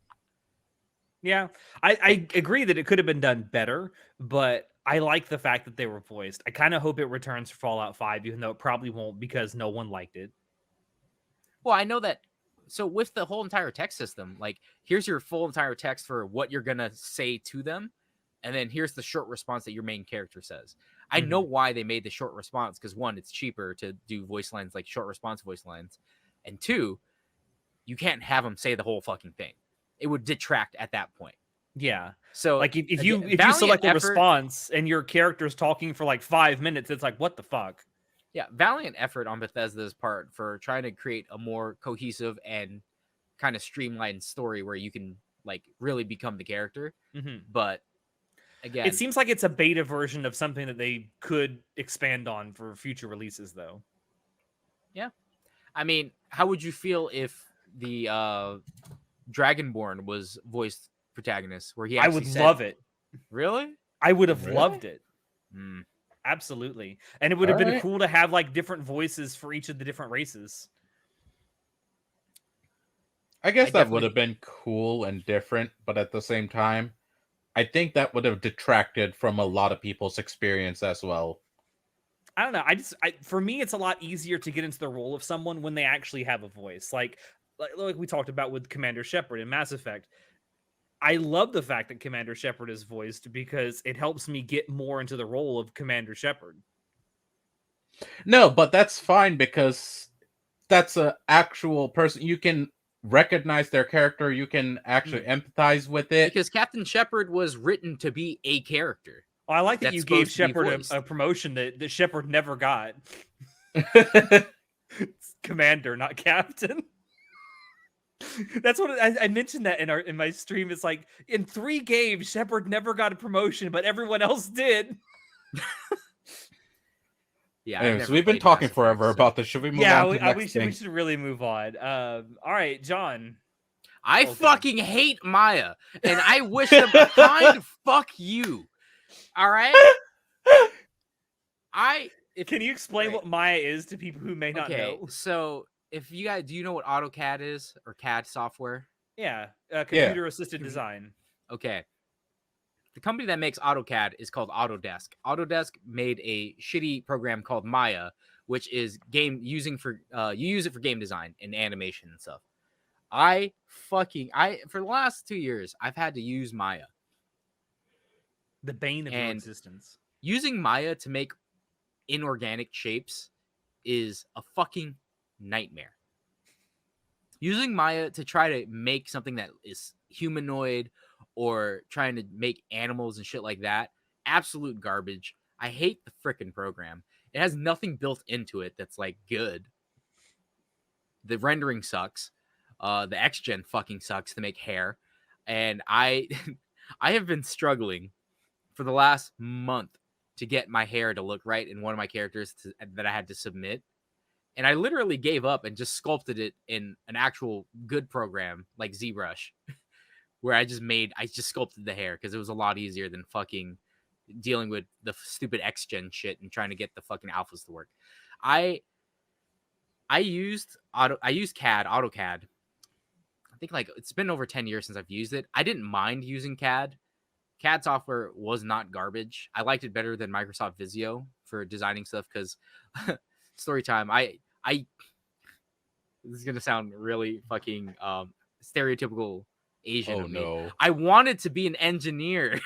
Yeah, I agree that it could have been done better, but I like the fact that they were voiced. I kind of hope it returns for Fallout 5, even though it probably won't because no one liked it. Well, I know that. So with the whole entire text system, like here's your full entire text for what you're going to say to them. And then here's the short response that your main character says. I know why they made the short response because one, it's cheaper to do voice lines like short response voice lines. And two, you can't have them say the whole fucking thing. It would detract at that point. Yeah. So like if you select a response and your character's talking for like 5 minutes, it's like, what the fuck? Yeah, valiant effort on Bethesda's part for trying to create a more cohesive and kind of streamlined story where you can like really become the character. Mm-hmm. But It again, seems like it's a beta version of something that they could expand on for future releases, though. yeah. I mean, how would you feel if the Dragonborn was voiced protagonist, where he I actually would said, love it. "Really? I would have Really? loved it. Mm. Absolutely. And it would All have been right. cool to have like different voices for each of the different races. I guess that would definitely- have been cool and different, but at the same time, I think that would have detracted from a lot of people's experience as well. I don't know. For me, it's a lot easier to get into the role of someone when they actually have a voice. Like we talked about with Commander Shepard in Mass Effect. I love the fact that Commander Shepard is voiced because it helps me get more into the role of Commander Shepard. No, but that's fine because that's an actual person. You can recognize their character. You can actually empathize with it. Because Captain Shepard was written to be a character. Well, I like that That's you gave supposed to be Shepard voiced. a promotion that Shepard never got. It's Commander, not Captain. That's what I mentioned that in my stream. It's like in 3 games, Shepard never got a promotion, but everyone else did. Yeah. Anyways, we've been talking forever about this. Should we move on to the next thing? We should really move on. All right, John. I Okay. fucking hate Maya, and I wish them a kind fuck you. All right. Can you explain what Maya is to people who may not know? So if you guys, do you know what AutoCAD is, or CAD software? Yeah, computer assisted design. Okay. The company that makes AutoCAD is called Autodesk. Autodesk made a shitty program called Maya, which is you use it for game design and animation and stuff. For the last 2 years, I've had to use Maya. The bane of your existence. Using Maya to make inorganic shapes is a fucking nightmare. Using Maya to try to make something that is humanoid or trying to make animals and shit like that, absolute garbage. I hate the frickin' program. It has nothing built into it that's like good. The rendering sucks. The X-Gen fucking sucks to make hair. And I have been struggling for the last month to get my hair to look right in one of my characters that I had to submit. And I literally gave up and just sculpted it in an actual good program like ZBrush, where I just sculpted the hair because it was a lot easier than fucking dealing with the stupid X-Gen shit and trying to get the fucking alphas to work. I used CAD, AutoCAD. I think like it's been over 10 years since I've used it. I didn't mind using CAD. CAD software was not garbage. I liked it better than Microsoft Visio for designing stuff because story time. This is gonna sound really fucking stereotypical Asian of me. No. I wanted to be an engineer.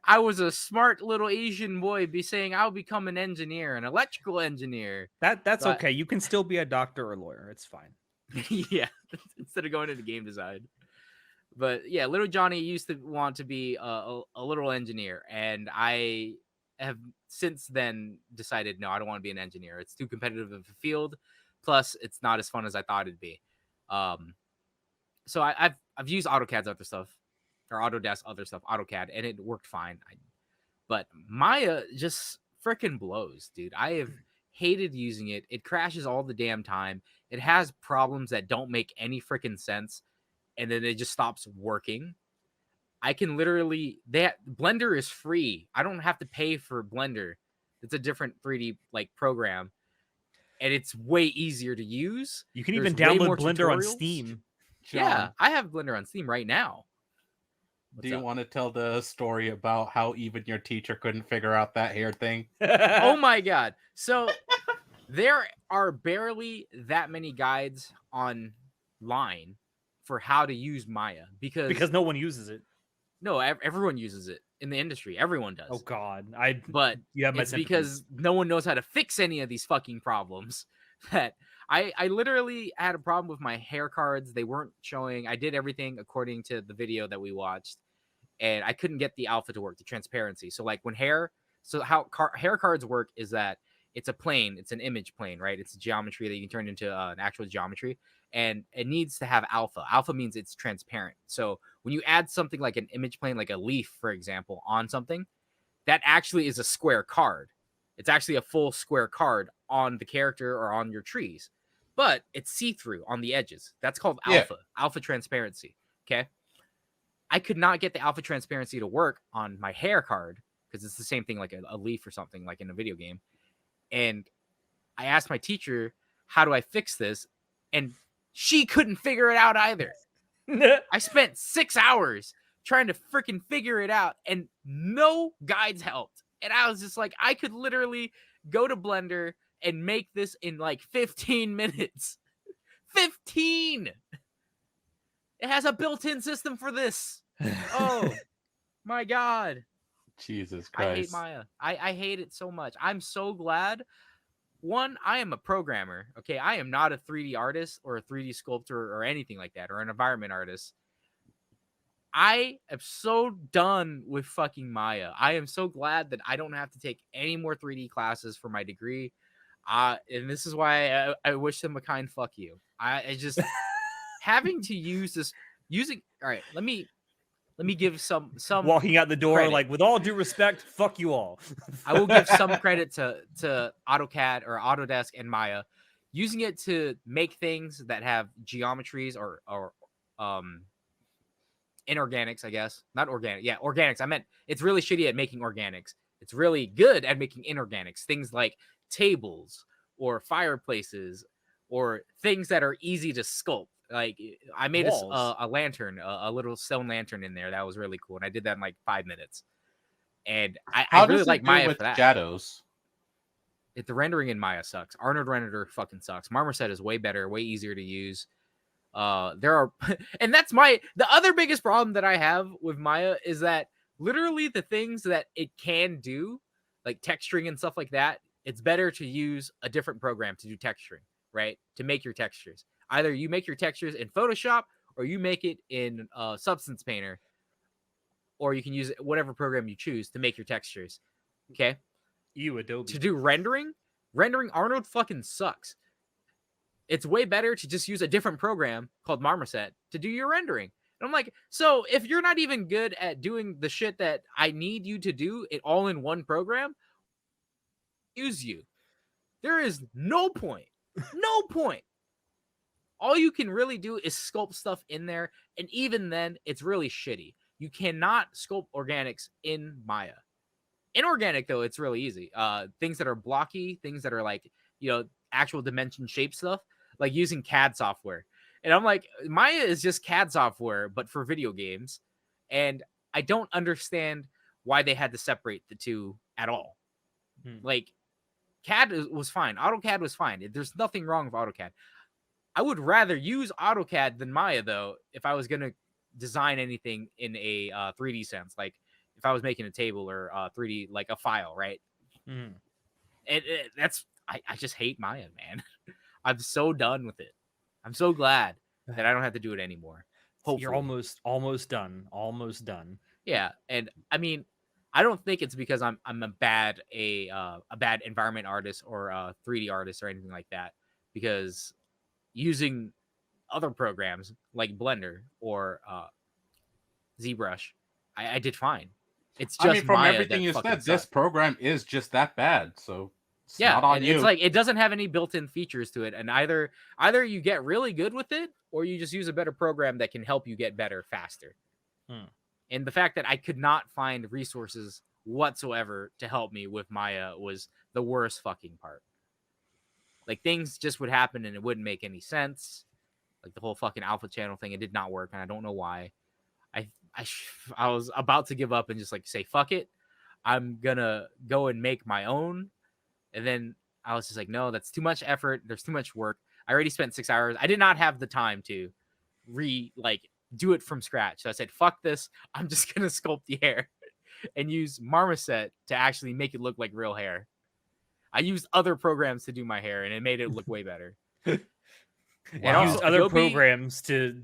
I was a smart little Asian boy saying I'll become an engineer, an electrical engineer. That's okay. You can still be a doctor or lawyer. It's fine. Yeah, instead of going into game design. But yeah, little Johnny used to want to be a little engineer, and I have since then decided no, I don't want to be an engineer. It's too competitive of a field. Plus, it's not as fun as I thought it'd be. So I've used AutoCAD's other stuff, or Autodesk other stuff, AutoCAD, and it worked fine. But Maya just freaking blows, dude. I have hated using it. It crashes all the damn time. It has problems that don't make any freaking sense, and then it just stops working. I can literally Blender is free. I don't have to pay for Blender. It's a different 3D like program, and it's way easier to use. You can There's even way download more Blender on tutorials. Steam. John, Yeah, I have Blender on Steam right now. do you want to tell the story about how even your teacher couldn't figure out that hair thing? Oh my god. So there are barely that many guides online for how to use Maya because no one uses it. No, everyone uses it in the industry. Everyone does. Oh god. But you have my it's sympathies. because no one knows how to fix any of these fucking problems. That I literally had a problem with my hair cards. They weren't showing. I did everything according to the video that we watched, and I couldn't get the alpha to work, the transparency. So like when hair So how hair cards work is that it's a plane, it's an image plane, right? It's a geometry that you can turn into an actual geometry, and it needs to have alpha. Alpha means it's transparent. So when you add something like an image plane, like a leaf, for example, on something, that actually is a square card. It's actually a full square card on the character or on your trees, but it's see-through on the edges. That's called alpha transparency. Okay. I could not get the alpha transparency to work on my hair card because it's the same thing like a leaf or something like in a video game. And I asked my teacher, how do I fix this? And she couldn't figure it out either. I spent 6 hours trying to freaking figure it out, and no guides helped. And I was just like, I could literally go to Blender and make this in like 15 minutes. 15! It has a built-in system for this. Oh, my God. Jesus Christ. I hate Maya. I hate it so much. I'm so glad. One, I am a programmer. Okay, I am not a 3D artist or a 3D sculptor or anything like that, or an environment artist. I am so done with fucking Maya. I am so glad that I don't have to take any more 3D classes for my degree. And this is why I wish them a kind fuck you. I just having to use this using. All right, let me give some walking out the door credit. like, with all due respect, fuck you all. I will give some credit to AutoCAD or Autodesk and Maya, using it to make things that have geometries or inorganics, I guess. Not organic. Yeah, organics. I meant it's really shitty at making organics. It's really good at making inorganics. Things like tables or fireplaces or things that are easy to sculpt. Like I made a lantern, a little stone lantern in there. That was really cool. And I did that in like 5 minutes. And I really like Maya for that. Shadows? The rendering in Maya sucks. Arnold Renderer fucking sucks. Marmoset is way better, way easier to use. There are, and that's the other biggest problem that I have with Maya is that literally the things that it can do, like texturing and stuff like that, it's better to use a different program to do texturing, right? To make your textures. Either you make your textures in Photoshop or you make it in Substance Painter, or you can use whatever program you choose to make your textures. Okay. Adobe. To do rendering Arnold fucking sucks. It's way better to just use a different program called Marmoset to do your rendering. And I'm like, so if you're not even good at doing the shit that I need you to do it all in one program, use you. There is no point. No point. All you can really do is sculpt stuff in there. And even then, it's really shitty. You cannot sculpt organics in Maya. Inorganic, though, it's really easy. Things that are blocky, things that are like, actual dimension shape stuff, like using CAD software. And I'm like, Maya is just CAD software, but for video games. And I don't understand why they had to separate the two at all. Like, CAD was fine. AutoCAD was fine. There's nothing wrong with AutoCAD. I would rather use AutoCAD than Maya, though, if I was going to design anything in a 3D sense. Like, if I was making a table or 3D, like a file, right? That's... I just hate Maya, man. I'm so done with it. I'm so glad that I don't have to do it anymore. Hopefully. You're almost done. Almost done. Yeah, and I mean, I don't think it's because I'm a bad environment artist or a 3D artist or anything like that. Because using other programs like Blender or ZBrush, I did fine. It's just from Maya everything you said, sucks. this program is just that bad. So. It's yeah, not on and you. it's like it doesn't have any built-in features to it, and either you get really good with it, or you just use a better program that can help you get better faster. And the fact that I could not find resources whatsoever to help me with Maya was the worst fucking part. Like things just would happen and it wouldn't make any sense. Like the whole fucking alpha channel thing, it did not work, and I don't know why. I was about to give up and just like say fuck it. I'm gonna go and make my own. And then I was just like, no, that's too much effort. There's too much work. I already spent 6 hours. I did not have the time to do it from scratch. So I said, fuck this. I'm just going to sculpt the hair and use Marmoset to actually make it look like real hair. I used other programs to do my hair and it made it look way better. And used other programs to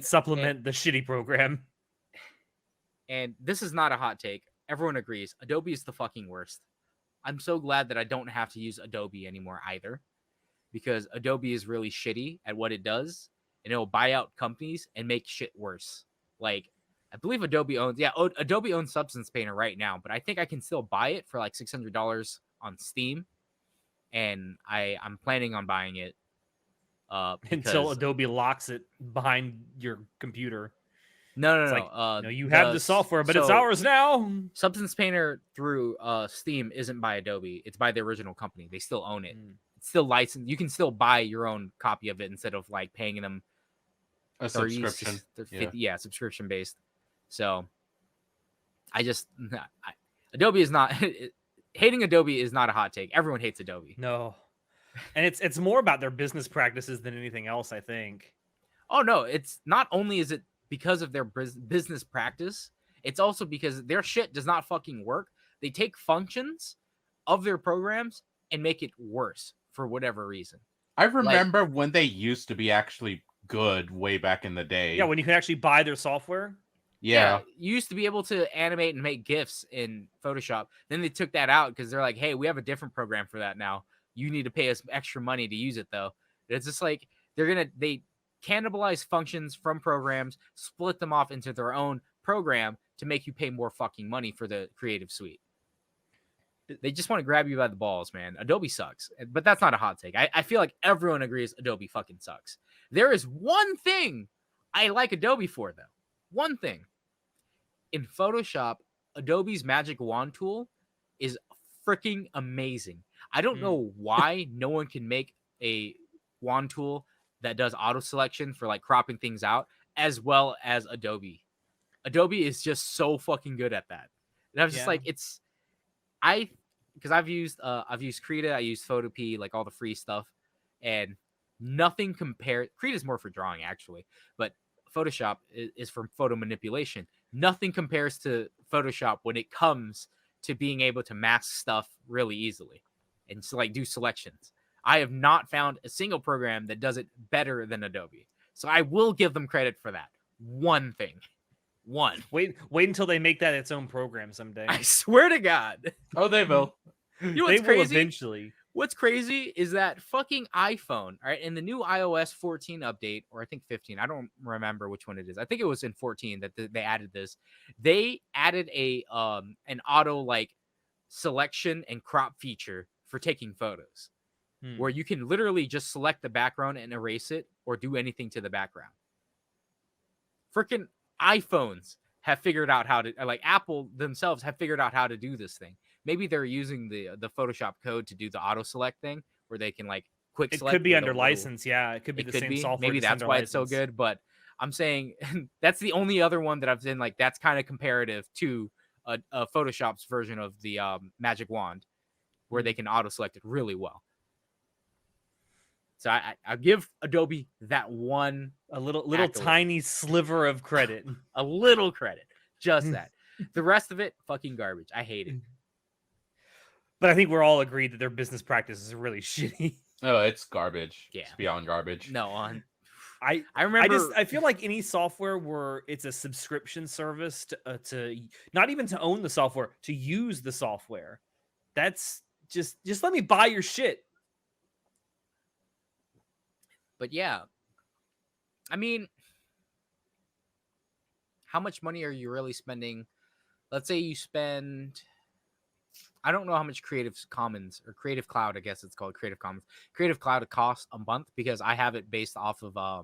supplement the shitty program. And this is not a hot take. everyone agrees Adobe is the fucking worst. I'm so glad that I don't have to use Adobe anymore either, because Adobe is really shitty at what it does, and it'll buy out companies and make shit worse. Like, I believe Adobe owns Substance Painter right now, but I think I can still buy it for like $600 on Steam, and I'm planning on buying it Until because Adobe locks it behind your computer. no, It's no, like, no. no, you have the software, but it's so ours now. Substance Painter through Steam isn't by Adobe. It's by the original company. They still own it. Mm. It's still licensed. You can still buy your own copy of it instead of like paying them A 30, subscription. 50, subscription based. So Adobe is not hating Adobe is not a hot take. Everyone hates Adobe. No. And it's more about their business practices than anything else, I think. Oh no, it's not only is it because of their business practice, it's also because their shit does not fucking work. They take functions of their programs and make it worse for whatever reason. I remember when they used to be actually good way back in the day. Yeah, when you can actually buy their software. Yeah. You used to be able to animate and make GIFs in Photoshop. Then they took that out because they're like, hey, we have a different program for that now. You need to pay us extra money to use it, though. It's just like they cannibalize functions from programs, split them off into their own program to make you pay more fucking money for the Creative Suite. They just want to grab you by the balls, man. Adobe sucks, but that's not a hot take. I feel like everyone agrees Adobe fucking sucks. There is one thing I like Adobe for, though. One thing. In Photoshop, Adobe's Magic Wand tool is freaking amazing. I don't know why no one can make a wand tool that does auto selection for like cropping things out as well as Adobe. Adobe is just so fucking good at that. And I was just like, because I've used Krita, I used Photopea, like all the free stuff, and nothing compared. Krita is more for drawing actually, but Photoshop is for photo manipulation. Nothing compares to Photoshop when it comes to being able to mask stuff really easily and to like do selections. I have not found a single program that does it better than Adobe. So I will give them credit for that. One thing. One. Wait until they make that its own program someday. I swear to God. Oh, they will. You know what's They crazy? will eventually. What's crazy is that fucking iPhone, all right, in the new iOS 14 update, or I think 15, I don't remember which one it is. I think it was in 14 that they added this. They added an auto like selection and crop feature for taking photos, where you can literally just select the background and erase it or do anything to the background. Freaking iPhones have figured out how to, like Apple themselves have figured out how to do this thing. Maybe they're using the Photoshop code to do the auto select thing where they can like quick It select. could be under license. Yeah, it could be the same software. Maybe that's why it's so good. But I'm saying that's the only other one that I've seen like that's kind of comparative to a Photoshop's version of the Magic Wand, where they can auto select it really well. So I give Adobe that one a little accolade. tiny sliver of credit. A little credit, just that. The rest of it, fucking garbage. I hate it. But I think we're all agreed that their business practices are really shitty. Oh, it's garbage. Yeah, it's beyond garbage. No, I remember. I feel like any software where it's a subscription service to not even to own the software, to use the software. That's just let me buy your shit. But yeah, I mean, how much money are you really spending? Let's say you spend, I don't know how much Creative Commons or Creative Cloud, I guess it's called Creative Commons. Creative Cloud costs a month because I have it based off of, I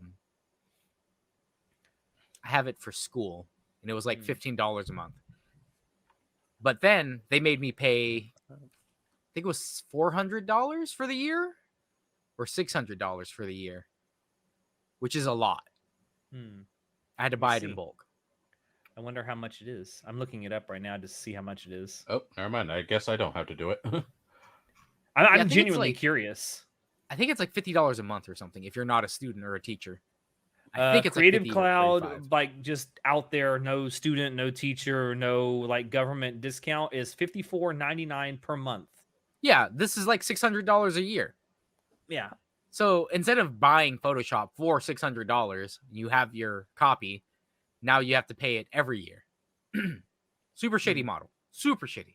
have it for school and it was like $15 a month. But then they made me pay, I think it was $400 for the year or $600 for the year, which is a lot. I had to buy it in bulk. I wonder how much it is. I'm looking it up right now to see how much it is. Oh, never mind. I guess I don't have to do it. I'm genuinely curious. I think it's like $50 a month or something if you're not a student or a teacher. I think it's Creative like Cloud, like just out there, no student, no teacher, no like government discount, is $54.99 per month. Yeah, this is like $600 a year. Yeah. So instead of buying Photoshop for $600, you have your copy. Now you have to pay it every year. Super shitty model. Super shitty.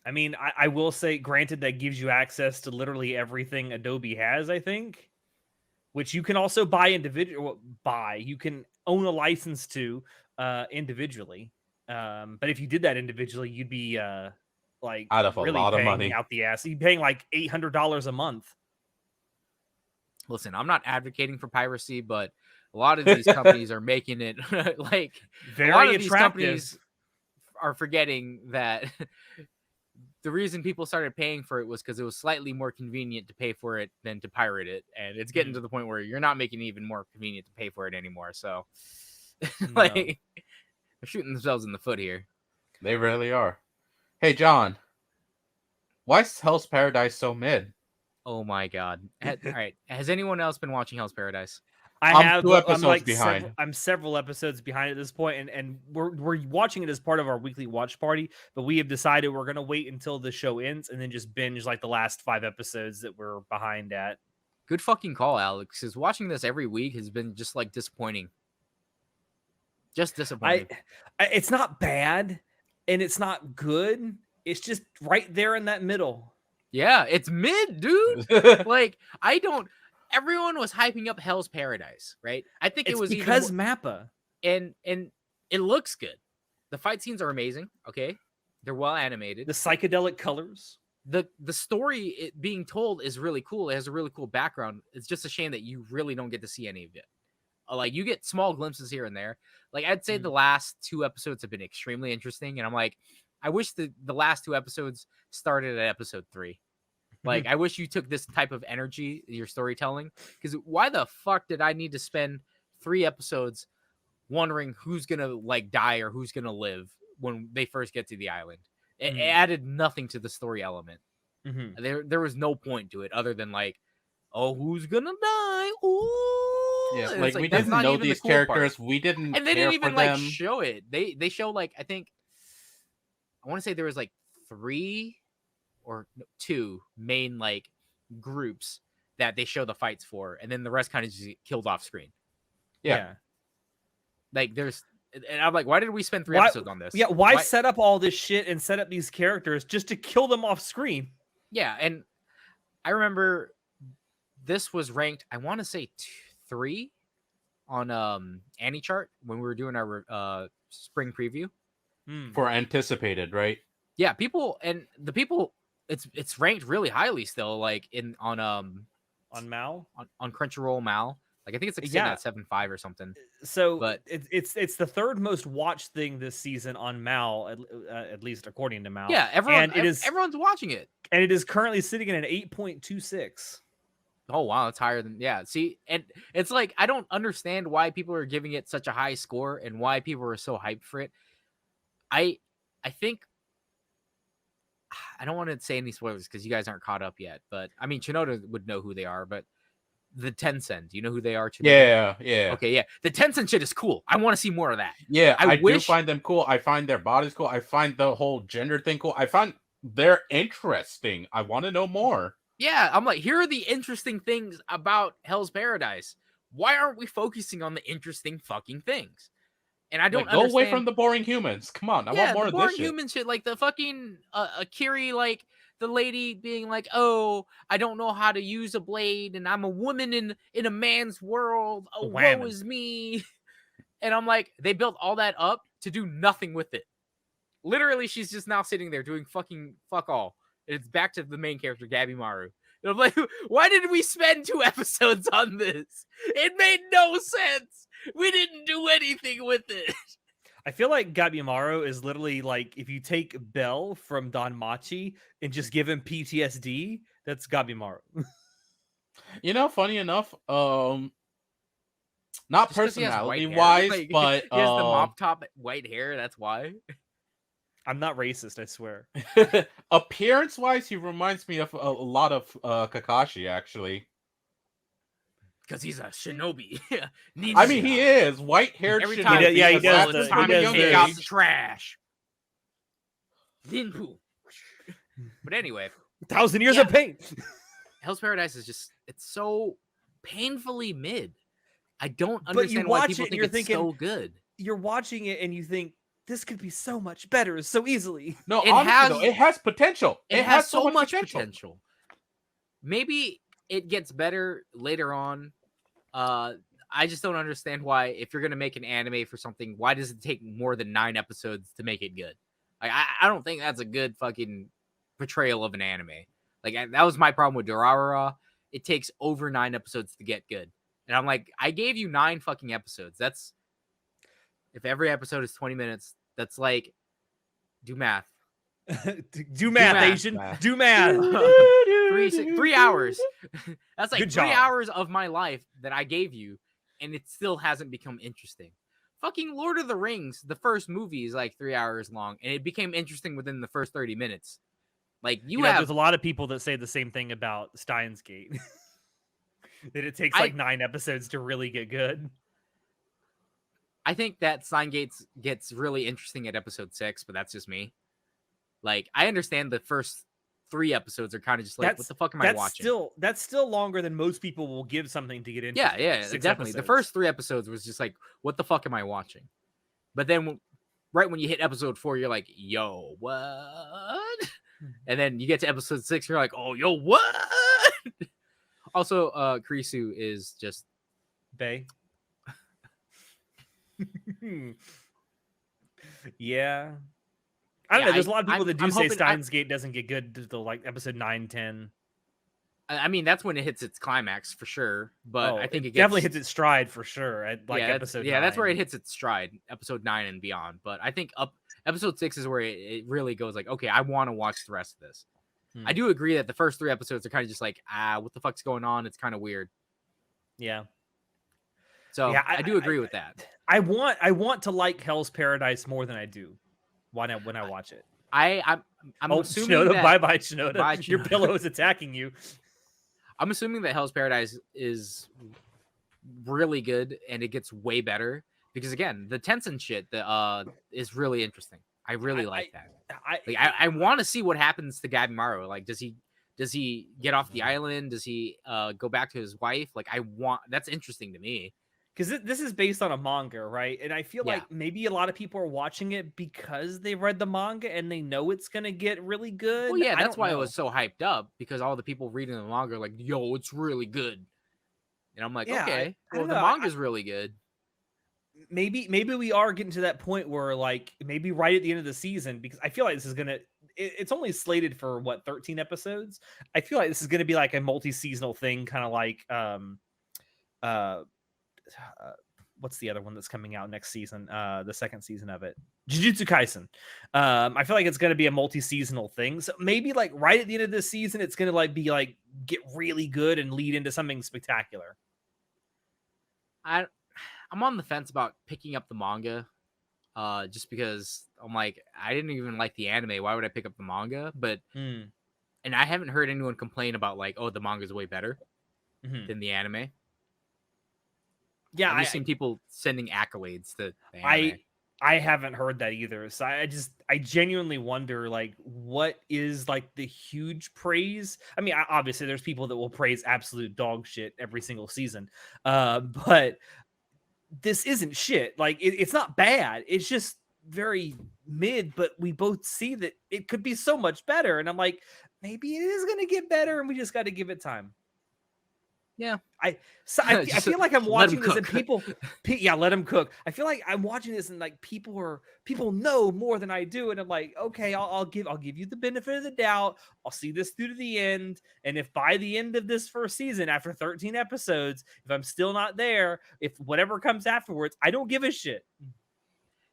I mean, I will say, granted, that gives you access to literally everything Adobe has, I think, which you can also buy you can own a license to individually. But if you did that individually, you'd be like Out of a really lot of paying money. out the ass. You'd be paying like $800 a month. Listen, I'm not advocating for piracy, but a lot of these companies are making it like Very a lot of attractive. these companies are forgetting that the reason people started paying for it was because it was slightly more convenient to pay for it than to pirate it. And it's getting to the point where you're not making it even more convenient to pay for it anymore. So like they're shooting themselves in the foot here. They really are. Hey, John, why is Hell's Paradise so mid? Oh my God. All right. Has anyone else been watching Hell's Paradise? I have 2 episodes I'm like behind. I'm several episodes behind at this point, and we're watching it as part of our weekly watch party. But we have decided we're gonna wait until the show ends and then just binge like the last 5 episodes that we're behind at. Good fucking call, Alex. Because watching this every week has been just like disappointing. Just disappointing. It's not bad, and it's not good. It's just right there in that middle. Yeah, it's mid, dude. Like everyone was hyping up Hell's Paradise, right? I think it was because Mappa. And it looks good. The fight scenes are amazing, okay? They're well animated. The psychedelic colors. The story being told is really cool. It has a really cool background. It's just a shame that you really don't get to see any of it. Like, you get small glimpses here and there. Like, I'd say the last 2 episodes have been extremely interesting, and I'm like, I wish the last 2 episodes started at episode 3. Like, I wish you took this type of energy, your storytelling, because why the fuck did I need to spend 3 episodes wondering who's gonna like die or who's gonna live when they first get to the island? It added nothing to the story element. There was no point to it other than like, oh, who's gonna die? Ooh, yeah, like we didn't know these characters. We didn't, and they care didn't even for like them. show it. They show like I want to say there was like 3 or 2 main like groups that they show the fights for, and then the rest kind of just get killed off screen. Yeah. Like and I'm like, why did we spend 3 episodes on this? Yeah, why set up all this shit and set up these characters just to kill them off screen? Yeah, and I remember this was ranked, I want to say 3 on Annie chart when we were doing our spring preview for anticipated, right? Yeah, it's ranked really highly still, like on Mal on Crunchyroll Mal. Like I think it's like sitting at 7.5 or something. So, but it's the 3rd most watched thing this season on Mal, at least according to Mal. Yeah, everyone's watching it, and it is currently sitting at an 8.26. Oh wow, that's higher than See, and it's like I don't understand why people are giving it such a high score and why people are so hyped for it. I think I don't want to say any spoilers because you guys aren't caught up yet, but I mean Shinoda would know who they are, but the Tencent, do you know who they are? Yeah. Okay, yeah. The Tencent shit is cool. I want to see more of that. Yeah, I do find them cool. I find their bodies cool. I find the whole gender thing cool. I find they're interesting. I want to know more. Yeah, I'm like, here are the interesting things about Hell's Paradise. Why aren't we focusing on the interesting fucking things? And I don't understand. Go away from the boring humans. Come on, I want more of this boring human shit. Like the fucking Akiri, like the lady being like, "Oh, I don't know how to use a blade, and I'm a woman in a man's world. Oh, woe is me." And I'm like, they built all that up to do nothing with it. Literally, she's just now sitting there doing fucking fuck all. It's back to the main character, Gabby Maru. And I'm like, why did we spend 2 episodes on this? It made no sense. We didn't do anything with it. I feel like Gabimaru is literally like if you take Bell from Don Machi and just give him PTSD, that's Gabimaru. You know, funny enough, not just personality wise, like, but he has the mop top white hair. That's why. I'm not racist, I swear. Appearance wise, he reminds me of a lot of Kakashi, actually. Because he's a shinobi. I mean, he is white-haired every shinobi. Time, he does. Every time he take out the trash. Linpu. But anyway, 1,000 years of pain. Hell's Paradise is just—it's so painfully mid. I don't understand why people think it's so good. You're watching it and you think this could be so much better so easily. No, honestly, it has potential. It has so much potential. Maybe it gets better later on. I just don't understand why, if you're gonna make an anime for something, why does it take more than 9 episodes to make it good? Like, I don't think that's a good fucking portrayal of an anime. Like, that was my problem with Durarara. It takes over 9 episodes to get good, and I'm like, I gave you 9 fucking episodes. That's, if every episode is 20 minutes, that's like, do math. do math, Asian. Do math. 3 hours. That's like Good 3 job. hours of my life that I gave you, and it still hasn't become interesting. Fucking Lord of the Rings, the first movie is like 3 hours long, and it became interesting within the first 30 minutes. Like, you have... there's a lot of people that say the same thing about Steins Gate. That it takes like 9 episodes to really get good. I think that Steins Gate gets really interesting at episode 6, but that's just me. Like, I understand the first 3 episodes are kind of just like, what the fuck am I watching? That's still longer than most people will give something to get into. Yeah, definitely. Episodes. The first 3 episodes was just like, what the fuck am I watching? But then right when you hit episode 4, you're like, yo, what? And then you get to episode 6, you're like, oh, yo, what? Also, Kurisu is just Bae. Yeah. I don't know. There's a lot of people that do say Steins Gate doesn't get good until like episode 9, 10. I mean, that's when it hits its climax for sure. But I think it definitely hits its stride for sure at like episode 9. That's where it hits its stride, episode 9 and beyond. But I think episode 6 is where it really goes like, okay, I want to watch the rest of this. I do agree that the first 3 episodes are kind of just like, what the fuck's going on? It's kind of weird. Yeah. So I do agree with that. I want to like Hell's Paradise more than I do when I watch it. I'm assuming Shinoda, that... Bye, Shinoda. Your pillow is attacking you. I'm assuming that Hell's Paradise is really good and it gets way better because, again, the Tencent shit is really interesting. I really like that. I want to see what happens to Gabimaru. Like, does he get off the island? Does he go back to his wife? Like, that's interesting to me. Because this is based on a manga, right? And I feel like maybe a lot of people are watching it because they read the manga and they know it's going to get really good. Well, yeah, that's why it was so hyped up, because all the people reading the manga are like, yo, it's really good. And I'm like, okay, well, the manga's really good. Maybe we are getting to that point where, like, maybe right at the end of the season, because I feel like this is going to... It's only slated for, 13 episodes? I feel like this is going to be like a multi-seasonal thing, kind of like... what's the other one that's coming out next season? The second season of it, Jujutsu Kaisen. I feel like it's going to be a multi-seasonal thing. So maybe like right at the end of this season, it's going to like be like get really good and lead into something spectacular. I'm on the fence about picking up the manga, just because I'm like, I didn't even like the anime. Why would I pick up the manga? But and I haven't heard anyone complain about like, oh, the manga's way better than the anime. Yeah, I've seen people sending accolades to the anime. I haven't heard that either. So I genuinely wonder, like, what is like the huge praise? I mean, obviously there's people that will praise absolute dog shit every single season. But this isn't shit. Like, it's not bad. It's just very mid, but we both see that it could be so much better. And I'm like, maybe it is going to get better and we just got to give it time. Yeah, I feel like I'm watching this and people, let them cook. I feel like I'm watching this and like people know more than I do, and I'm like, okay, I'll give you the benefit of the doubt. I'll see this through to the end, and if by the end of this first season, after 13 episodes, if I'm still not there, if whatever comes afterwards, I don't give a shit.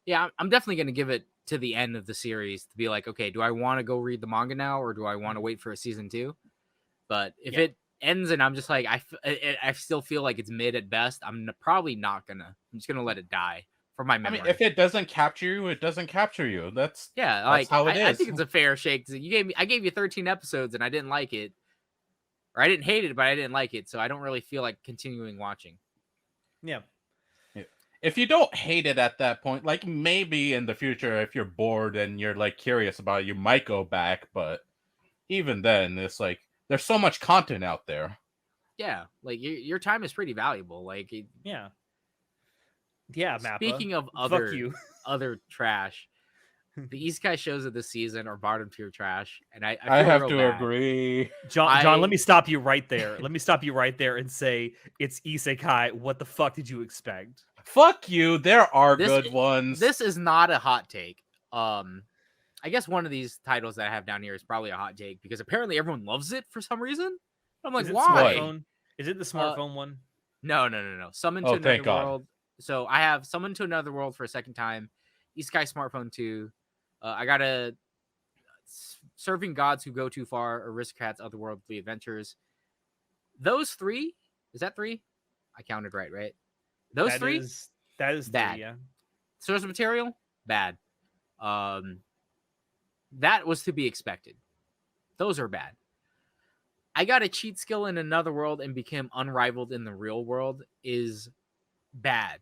Yeah, I'm definitely gonna give it to the end of the series to be like, okay, do I want to go read the manga now, or do I want to wait for a season 2? But if it ends and I'm just like, I still feel like it's mid at best, I'm probably not gonna. I'm just gonna let it die for my memory. I mean, if it doesn't capture you, it doesn't capture you. That's how it is. I think it's a fair shake. I gave you 13 episodes and I didn't like it, or I didn't hate it, but I didn't like it, so I don't really feel like continuing watching. Yeah. If you don't hate it at that point, like maybe in the future, if you're bored and you're like curious about it, you might go back. But even then, it's like, there's so much content out there. Yeah, like your time is pretty valuable. Like, yeah. Yeah, Mappa. Speaking of Fuck you. other trash, the Isekai shows of this season are bottom tier trash, and I I feel have real to bad. agree. John, let me stop you right there. Let me stop you right there and say it's isekai. What the fuck did you expect? Fuck you. There are good ones. This is not a hot take. I guess one of these titles that I have down here is probably a hot take because apparently everyone loves it for some reason. I'm like, why? Smartphone? Is it the smartphone one? No. Summon to thank Another God. World. So I have Summon to Another World for a second time. Isekai Smartphone 2. I got a Serving Gods Who Go Too Far, Aristocrats, Otherworldly Adventures. Those three, is that three? I counted right? Those three? That is bad. Three, yeah. Source material, bad. That was to be expected. Those are bad. I got a cheat skill in Another World and became unrivaled in the real world is bad.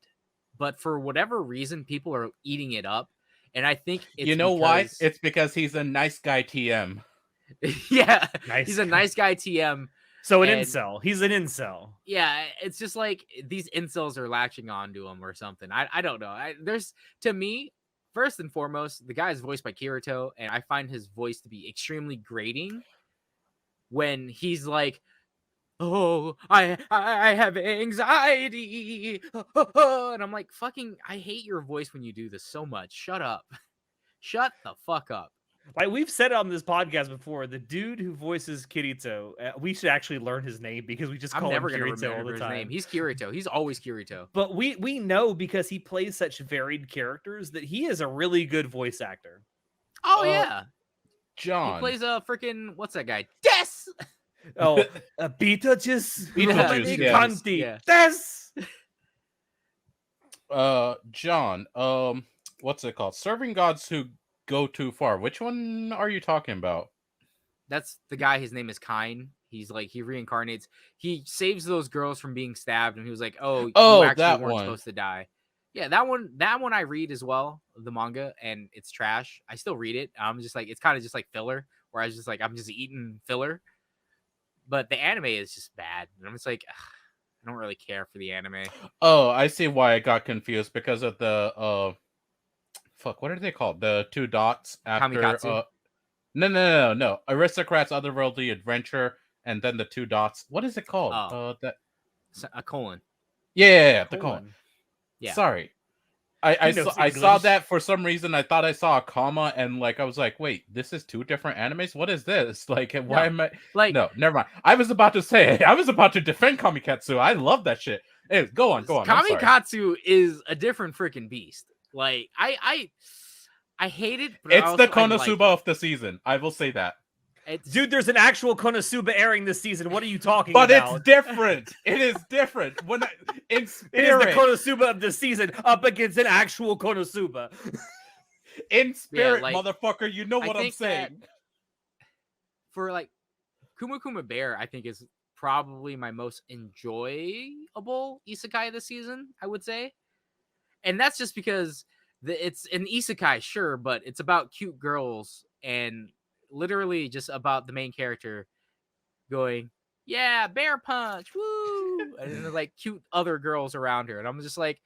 But for whatever reason, people are eating it up. And I think it's You know why? It's because he's a nice guy TM. Yeah. Nice he's a guy. nice guy TM. So an incel. He's an incel. Yeah, it's just like these incels are latching onto him or something. I don't know. There's, to me, first and foremost, the guy is voiced by Kirito, and I find his voice to be extremely grating when he's like, "Oh, I have anxiety," and I'm like, "Fucking, I hate your voice when you do this so much. Shut up, shut the fuck up." Like we've said on this podcast before, the dude who voices Kirito, we should actually learn his name because we just call him Kirito all the time. Name. He's Kirito. He's always Kirito. But we know because he plays such varied characters that he is a really good voice actor. Oh yeah, John. He plays a freaking what's that guy? Des. Oh, Beetlejuice. Yeah. Des. John. What's it called? Serving Gods Who Go Too Far. Which one are you talking about? That's the guy. His name is Kine. He's like, he reincarnates. He saves those girls from being stabbed, and he was like, "Oh, you actually weren't supposed to die." Yeah, that one I read as well, the manga, and it's trash. I still read it. I'm just like, it's kind of just like filler, where I was just like, I'm just eating filler. But the anime is just bad, and I'm just like, I don't really care for the anime. Oh, I see why I got confused because of the fuck, what are they called? The two dots after Kamikatsu? No. Aristocrats, Otherworldly Adventure, and then the two dots. What is it called? A colon. Yeah, the colon. Yeah. Sorry. I saw that for some reason. I thought I saw a comma, and like I was like, wait, this is two different animes? What is this? Like, why am I like, no, never mind. I was about to defend Kamikatsu. I love that shit. Hey, go on. Kamikatsu is a different freaking beast. Like, I hate it, but it's the Konosuba of the season. I will say that. Dude, there's an actual Konosuba airing this season. What are you talking about? But it's different. It is different. When in spirit, it is the Konosuba of the season up against an actual Konosuba. In spirit, motherfucker, you know what I'm saying. For like Kuma Kuma Bear, I think is probably my most enjoyable isekai this season, I would say. And that's just because it's an isekai, sure, but it's about cute girls and literally just about the main character going, "Yeah, bear punch, woo!" and then like cute other girls around her, and I'm just like,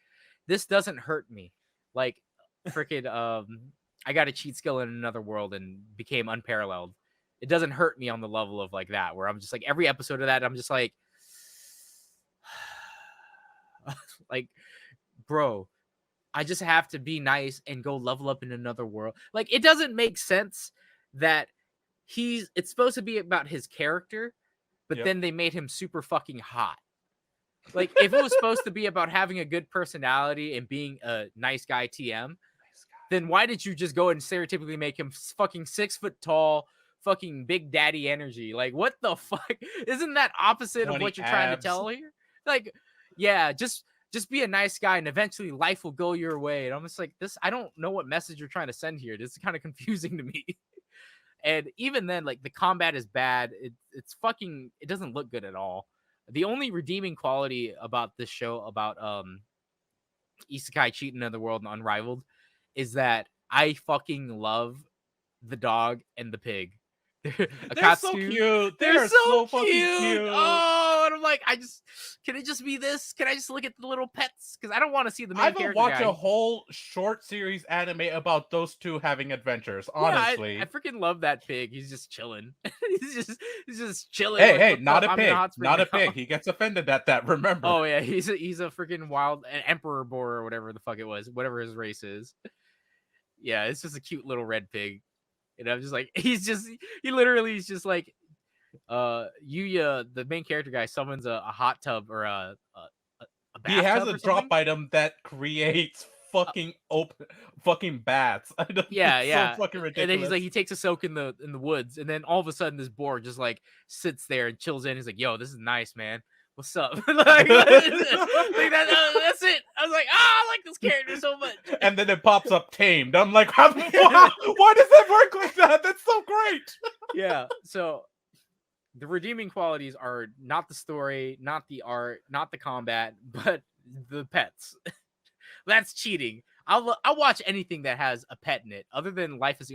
this doesn't hurt me. Like, freaking, I got a cheat skill in Another World and became unparalleled. It doesn't hurt me on the level of like that, where I'm just like, every episode of that, I'm just like, like, bro, I just have to be nice and go level up in Another World. Like, it doesn't make sense that it's supposed to be about his character, but then they made him super fucking hot. Like, if it was supposed to be about having a good personality and being a nice guy TM, then why did you just go and stereotypically make him fucking 6 foot tall, fucking big daddy energy? Like, what the fuck? Isn't that opposite of what you're trying to tell here? Like, yeah, just be a nice guy and eventually life will go your way. And I'm just like, I don't know what message you're trying to send here. This is kind of confusing to me. And even then, like, the combat is bad. It's fucking, it doesn't look good at all. The only redeeming quality about this show, about Isekai Cheating in the World and Unrivaled, is that I fucking love the dog and the pig. They're so cute. They're so fucking cute. Oh, and I'm like, can it just be this? Can I just look at the little pets? Because I don't want to see the main character watch guy. a whole short series anime about those two having adventures. Honestly, I freaking love that pig. He's just chilling. he's just chilling. Hey, not a pig. Not a pig. He gets offended at that. Remember? Oh yeah, he's a freaking wild emperor boar or whatever the fuck it was, whatever his race is. Yeah, it's just a cute little red pig. And I'm just like, he literally is just like, Yuya, the main character guy, summons a hot tub or a bathtub. He has a drop item that creates fucking bats. I don't. Yeah. So fucking ridiculous. And then he's like, he takes a soak in the woods, and then all of a sudden, this boar just like sits there and chills in. He's like, "Yo, this is nice, man. What's up?" That's it. I was like, I like this character so much. And then it pops up tamed. I'm like, why does that work like that? That's so great. Yeah. So the redeeming qualities are not the story, not the art, not the combat, but the pets. That's cheating. I'll watch anything that has a pet in it, other than Life as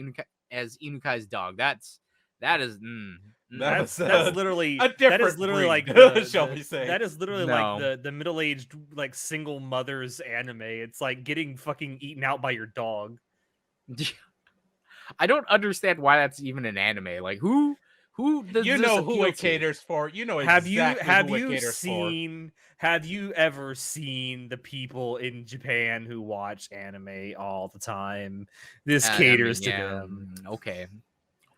Inukai's dog. That's literally a different that is literally breed, like shall we say? That is literally like the middle-aged like single mothers anime. It's like getting fucking eaten out by your dog. I don't understand why that's even an anime. Like who does you know who it caters for? You know exactly who it caters for. Have you ever seen the people in Japan who watch anime all the time? This caters to them. Okay,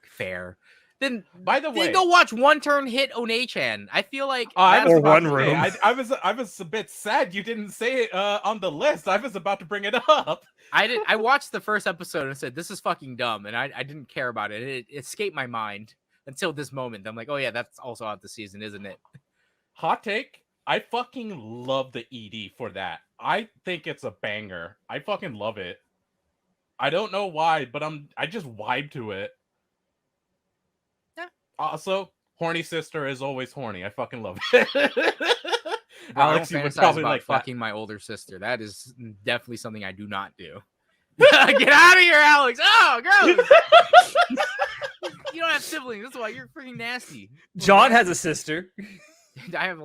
fair. Then, by the way, go watch One Turn Hit One-chan. I feel like or One Room. I was a bit sad you didn't say it on the list. I was about to bring it up. I watched the first episode and said, this is fucking dumb, and I didn't care about it. It escaped my mind until this moment. I'm like, oh yeah, that's also out this season, isn't it? Hot take. I fucking love the ED for that. I think it's a banger. I fucking love it. I don't know why, but I just vibe to it. Yeah. Also, horny sister is always horny. I fucking love it. Alex, you would probably like fucking my older sister. That is definitely something I do not do. Get out of here, Alex. Oh, gross. You don't have siblings. That's why you're freaking nasty. John has a sister. I have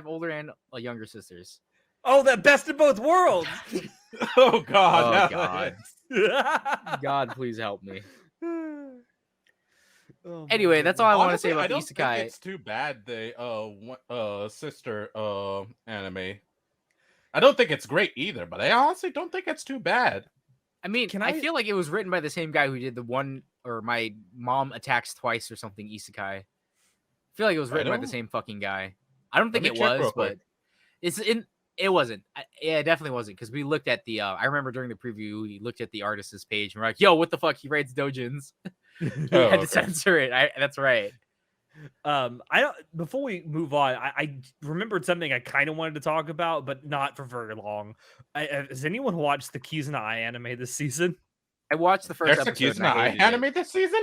older and younger sisters. Oh, the best of both worlds. Oh God. Oh God. God, please help me. Anyway, that's all I want to say about the Isekai. I don't think it's too bad. The sister anime. I don't think it's great either, but I honestly don't think it's too bad. I mean, I feel like it was written by the same guy who did the one, or My Mom Attacks Twice or something Isekai. I feel like it was written by the same fucking guy. I don't think it was, but it wasn't. Yeah, it definitely wasn't, because we looked at the. I remember during the preview, we looked at the artist's page and we're like, "Yo, what the fuck? He writes doujins." Had to censor it. That's right. I don't. Before we move on, I remembered something I kind of wanted to talk about, but not for very long. Has anyone watched the Kizuna Eye anime this season? I watched the first episode. There's a Kizuna Eye anime this season?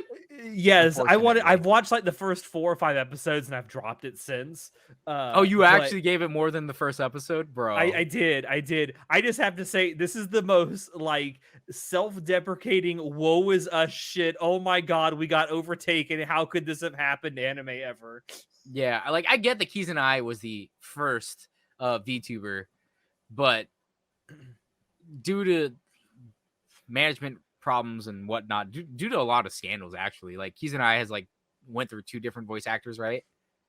Yes, I've watched like the first 4 or 5 episodes and I've dropped it since. You actually gave it more than the first episode, bro? I did. I just have to say, this is the most like self-deprecating woe is us shit. Oh my God, we got overtaken. How could this have happened to anime ever? Yeah, I get that Kizuna Eye was the first VTuber, but due to management problems and whatnot, due to a lot of scandals, actually, like Kizuna Eye has went through 2 different voice actors, right?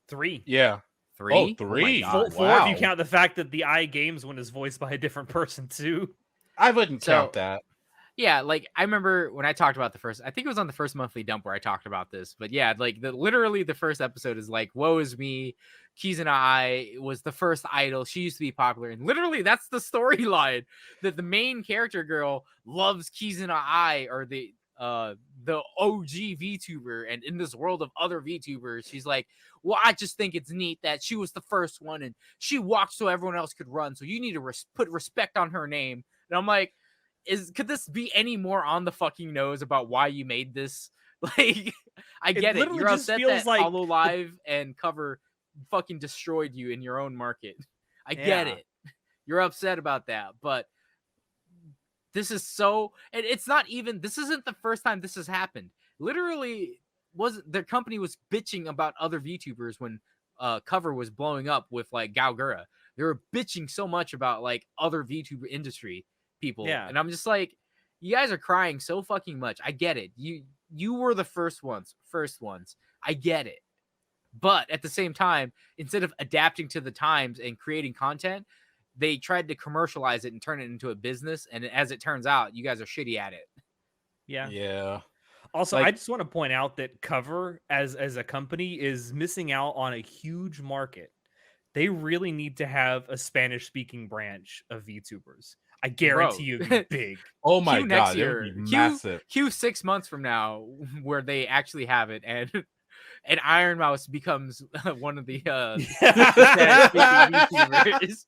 3. Yeah. 3? Oh, 3. Oh 4 if you count the fact that the Eye Games one is voiced by a different person too. I wouldn't count that. Yeah, I remember when I talked about the first, I think it was on the first monthly dump where I talked about this, but yeah, literally the first episode is woe is me. Kizuna Eye was the first idol. She used to be popular, and literally that's the storyline, that the main character girl loves Kizuna Eye, or the OG VTuber, and in this world of other VTubers, she's like, well, I just think it's neat that she was the first one and she walked so everyone else could run, so you need to put respect on her name. And I'm like, could this be any more on the fucking nose about why you made this? I get it. You're upset that Hollow Live and Cover fucking destroyed you in your own market. I get it. You're upset about that, but this is so, and it's not even, this isn't the first time this has happened. Literally, their company was bitching about other VTubers when Cover was blowing up with like Gaogura. They were bitching so much about like other VTuber industry people, Yeah. and I'm just like, you guys are crying so fucking much. I get it. You were the first ones. I get it. But at the same time, instead of adapting to the times and creating content, they tried to commercialize it and turn it into a business. And as it turns out, you guys are shitty at it. Yeah. Yeah. Also, Like- I just want to point out that Cover as a company is missing out on a huge market. They really need to have a Spanish speaking branch of VTubers. I guarantee you it'd be big. Oh my Q next god, it would year, be massive. Q 6 months from now, where they actually have it, and Iron Mouse becomes one of the Spanish speaking VTubers.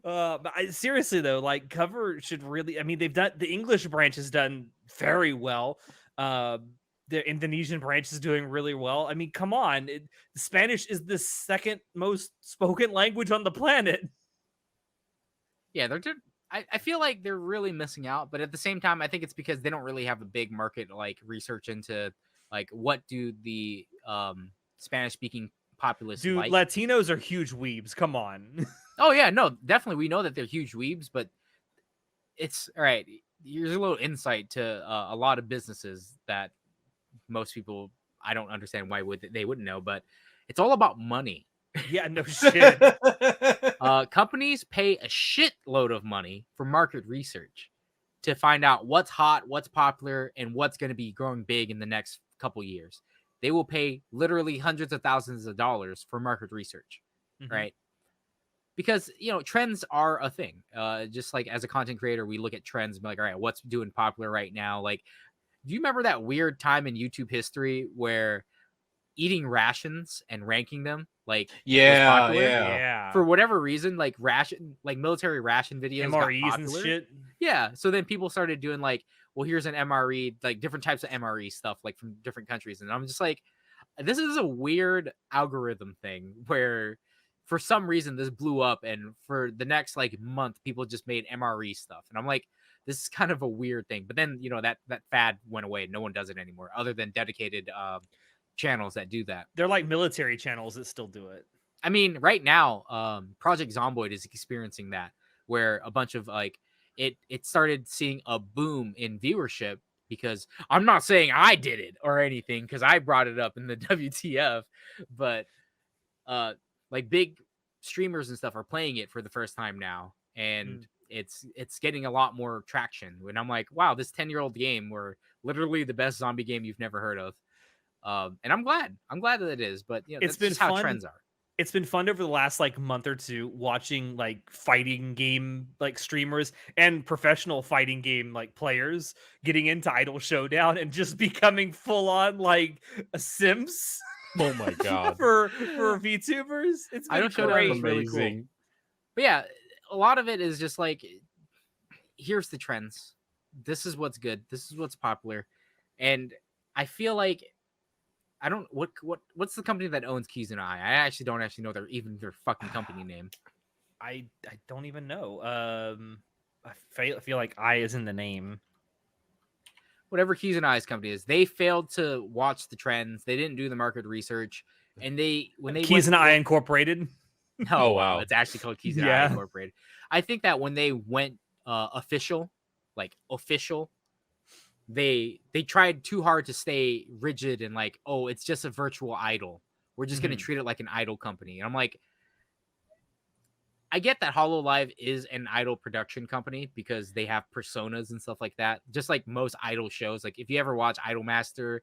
But seriously though, like Cover should really. I mean, they've done the English branch has done very well. The Indonesian branch is doing really well. I mean, come on, Spanish is the second most spoken language on the planet. Yeah, I feel like they're really missing out, but at the same time, I think it's because they don't really have a big market like research into like what do the Spanish speaking populace Dude, like. Latinos are huge weebs. Come on. Oh yeah, no, definitely we know that they're huge weebs, but it's all right. Here's a little insight to a lot of businesses that most people I don't understand why they wouldn't know, but it's all about money. Yeah, no shit. Companies pay a shitload of money for market research to find out what's hot, what's popular, and what's going to be growing big in the next couple years. They will pay literally hundreds of thousands of dollars for market research, right? Because, trends are a thing. Just like as a content creator, we look at trends and be like, all right, what's doing popular right now? Like, do you remember that weird time in YouTube history where eating rations and ranking them was popular? Yeah. For whatever reason, like military ration videos got MREs and popular. shit. Yeah. So then people started doing like, well, here's an MRE, like different types of MRE stuff, like from different countries. And I'm just like, this is a weird algorithm thing where for some reason this blew up, and for the next like month, people just made MRE stuff. And I'm like, this is kind of a weird thing. But then, that fad went away. No one does it anymore other than dedicated channels that do that. They're like military channels that still do it. I mean, right now, Project Zomboid is experiencing that, where a bunch of like it started seeing a boom in viewership, because I'm not saying I did it or anything because I brought it up in the WTF, but like big streamers and stuff are playing it for the first time now, and it's getting a lot more traction. And I'm like, wow, this 10-year-old game, were literally the best zombie game you've never heard of. And I'm glad that it is, but It's that's been just how fun. trends are. It's been fun over the last like month or two watching like fighting game like streamers and professional fighting game like players getting into Idol Showdown and just becoming full on like a Sims. Oh my god. for VTubers. It's been Idol Showdown was really cool. But yeah, a lot of it is just like, here's the trends. This is what's good. This is what's popular. And I feel like I don't what's the company that owns Keys and I actually don't know their fucking company name. I don't even know. I feel like I is in the name. Whatever Keys and I's company is, they failed to watch the trends. They didn't do the market research, and when they Keys and I Incorporated. Oh wow, it's actually called Keys and I Incorporated. I think that when they went official, they tried too hard to stay rigid and like, oh, it's just a virtual idol. We're just going to treat it like an idol company. And I'm like, I get that HoloLive is an idol production company because they have personas and stuff like that. Just like most idol shows. Like if you ever watch Idol Master,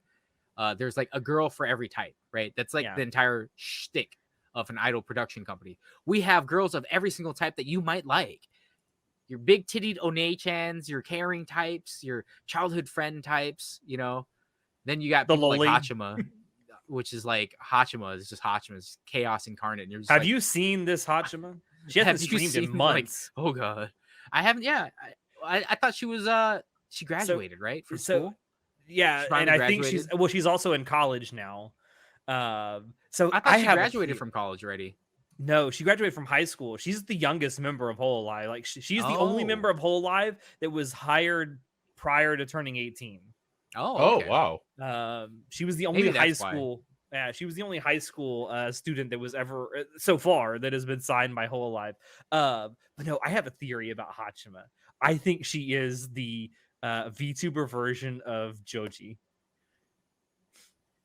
there's like a girl for every type, right? That's like the entire shtick of an idol production company. We have girls of every single type that you might like. Your big tittied One-chans, your caring types, your childhood friend types, Then you got people like Hachima, which is like Hachima is just Hachima's chaos incarnate. And you're just have you seen this Hachima? She hasn't streamed in months. Like, oh god, I haven't. Yeah, I thought she was she graduated right from school. Yeah, and I think she's also in college now. So I thought she graduated from college already. No, she graduated from high school. She's the youngest member of HoloLive. Like she's the only member of HoloLive that was hired prior to turning 18. Oh, okay. Wow. She was the only Maybe high that's why. school. Yeah, she was the only high school student that was ever so far that has been signed by Hololive. But no, I have a theory about Hachima. I think she is the VTuber version of Joji.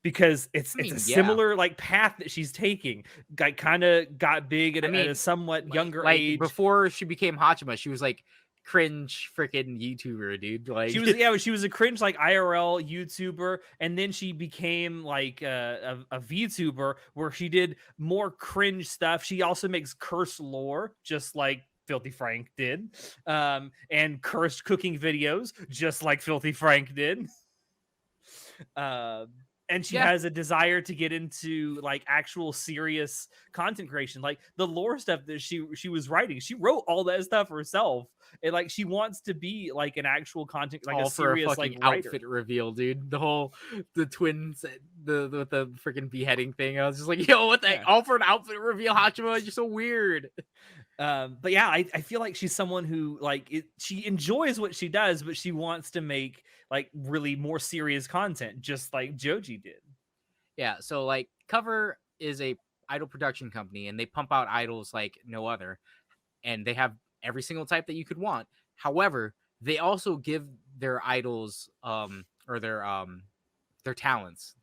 Because it's I a mean, yeah. similar like path that she's taking. Kind of got big at a somewhat younger age. Before she became Hachima, she was like cringe freaking YouTuber, dude. Like she was a cringe like IRL YouTuber, and then she became like a VTuber where she did more cringe stuff. She also makes curse lore, just like Filthy Frank did, and cursed cooking videos, just like Filthy Frank did. And she has a desire to get into like actual serious content creation, like the lore stuff that she was writing. She wrote all that stuff herself, and like she wants to be like an actual content, like all a serious for a fucking like writer. outfit reveal, dude. The twins, the freaking beheading thing. I was just like, yo, what the heck? All for an outfit reveal, Hachima. You're so weird. But yeah, I feel like she's someone who like she enjoys what she does, but she wants to make like really more serious content, just like Joji did. Yeah, so like Cover is a idol production company, and they pump out idols like no other, and they have every single type that you could want. However, they also give their idols or their talents.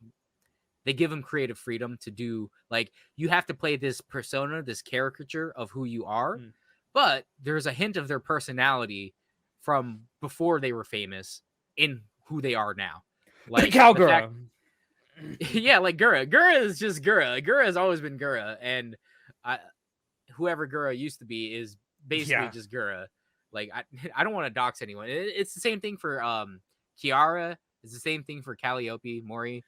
They give them creative freedom to do, like, you have to play this persona, this caricature of who you are, but there's a hint of their personality from before they were famous in who they are now. Like Cowgirl. Yeah, like Gura. Gura is just Gura. Gura has always been Gura, and whoever Gura used to be is basically just Gura. Like I don't want to dox anyone. It's the same thing for Kiara. It's the same thing for Calliope, Mori.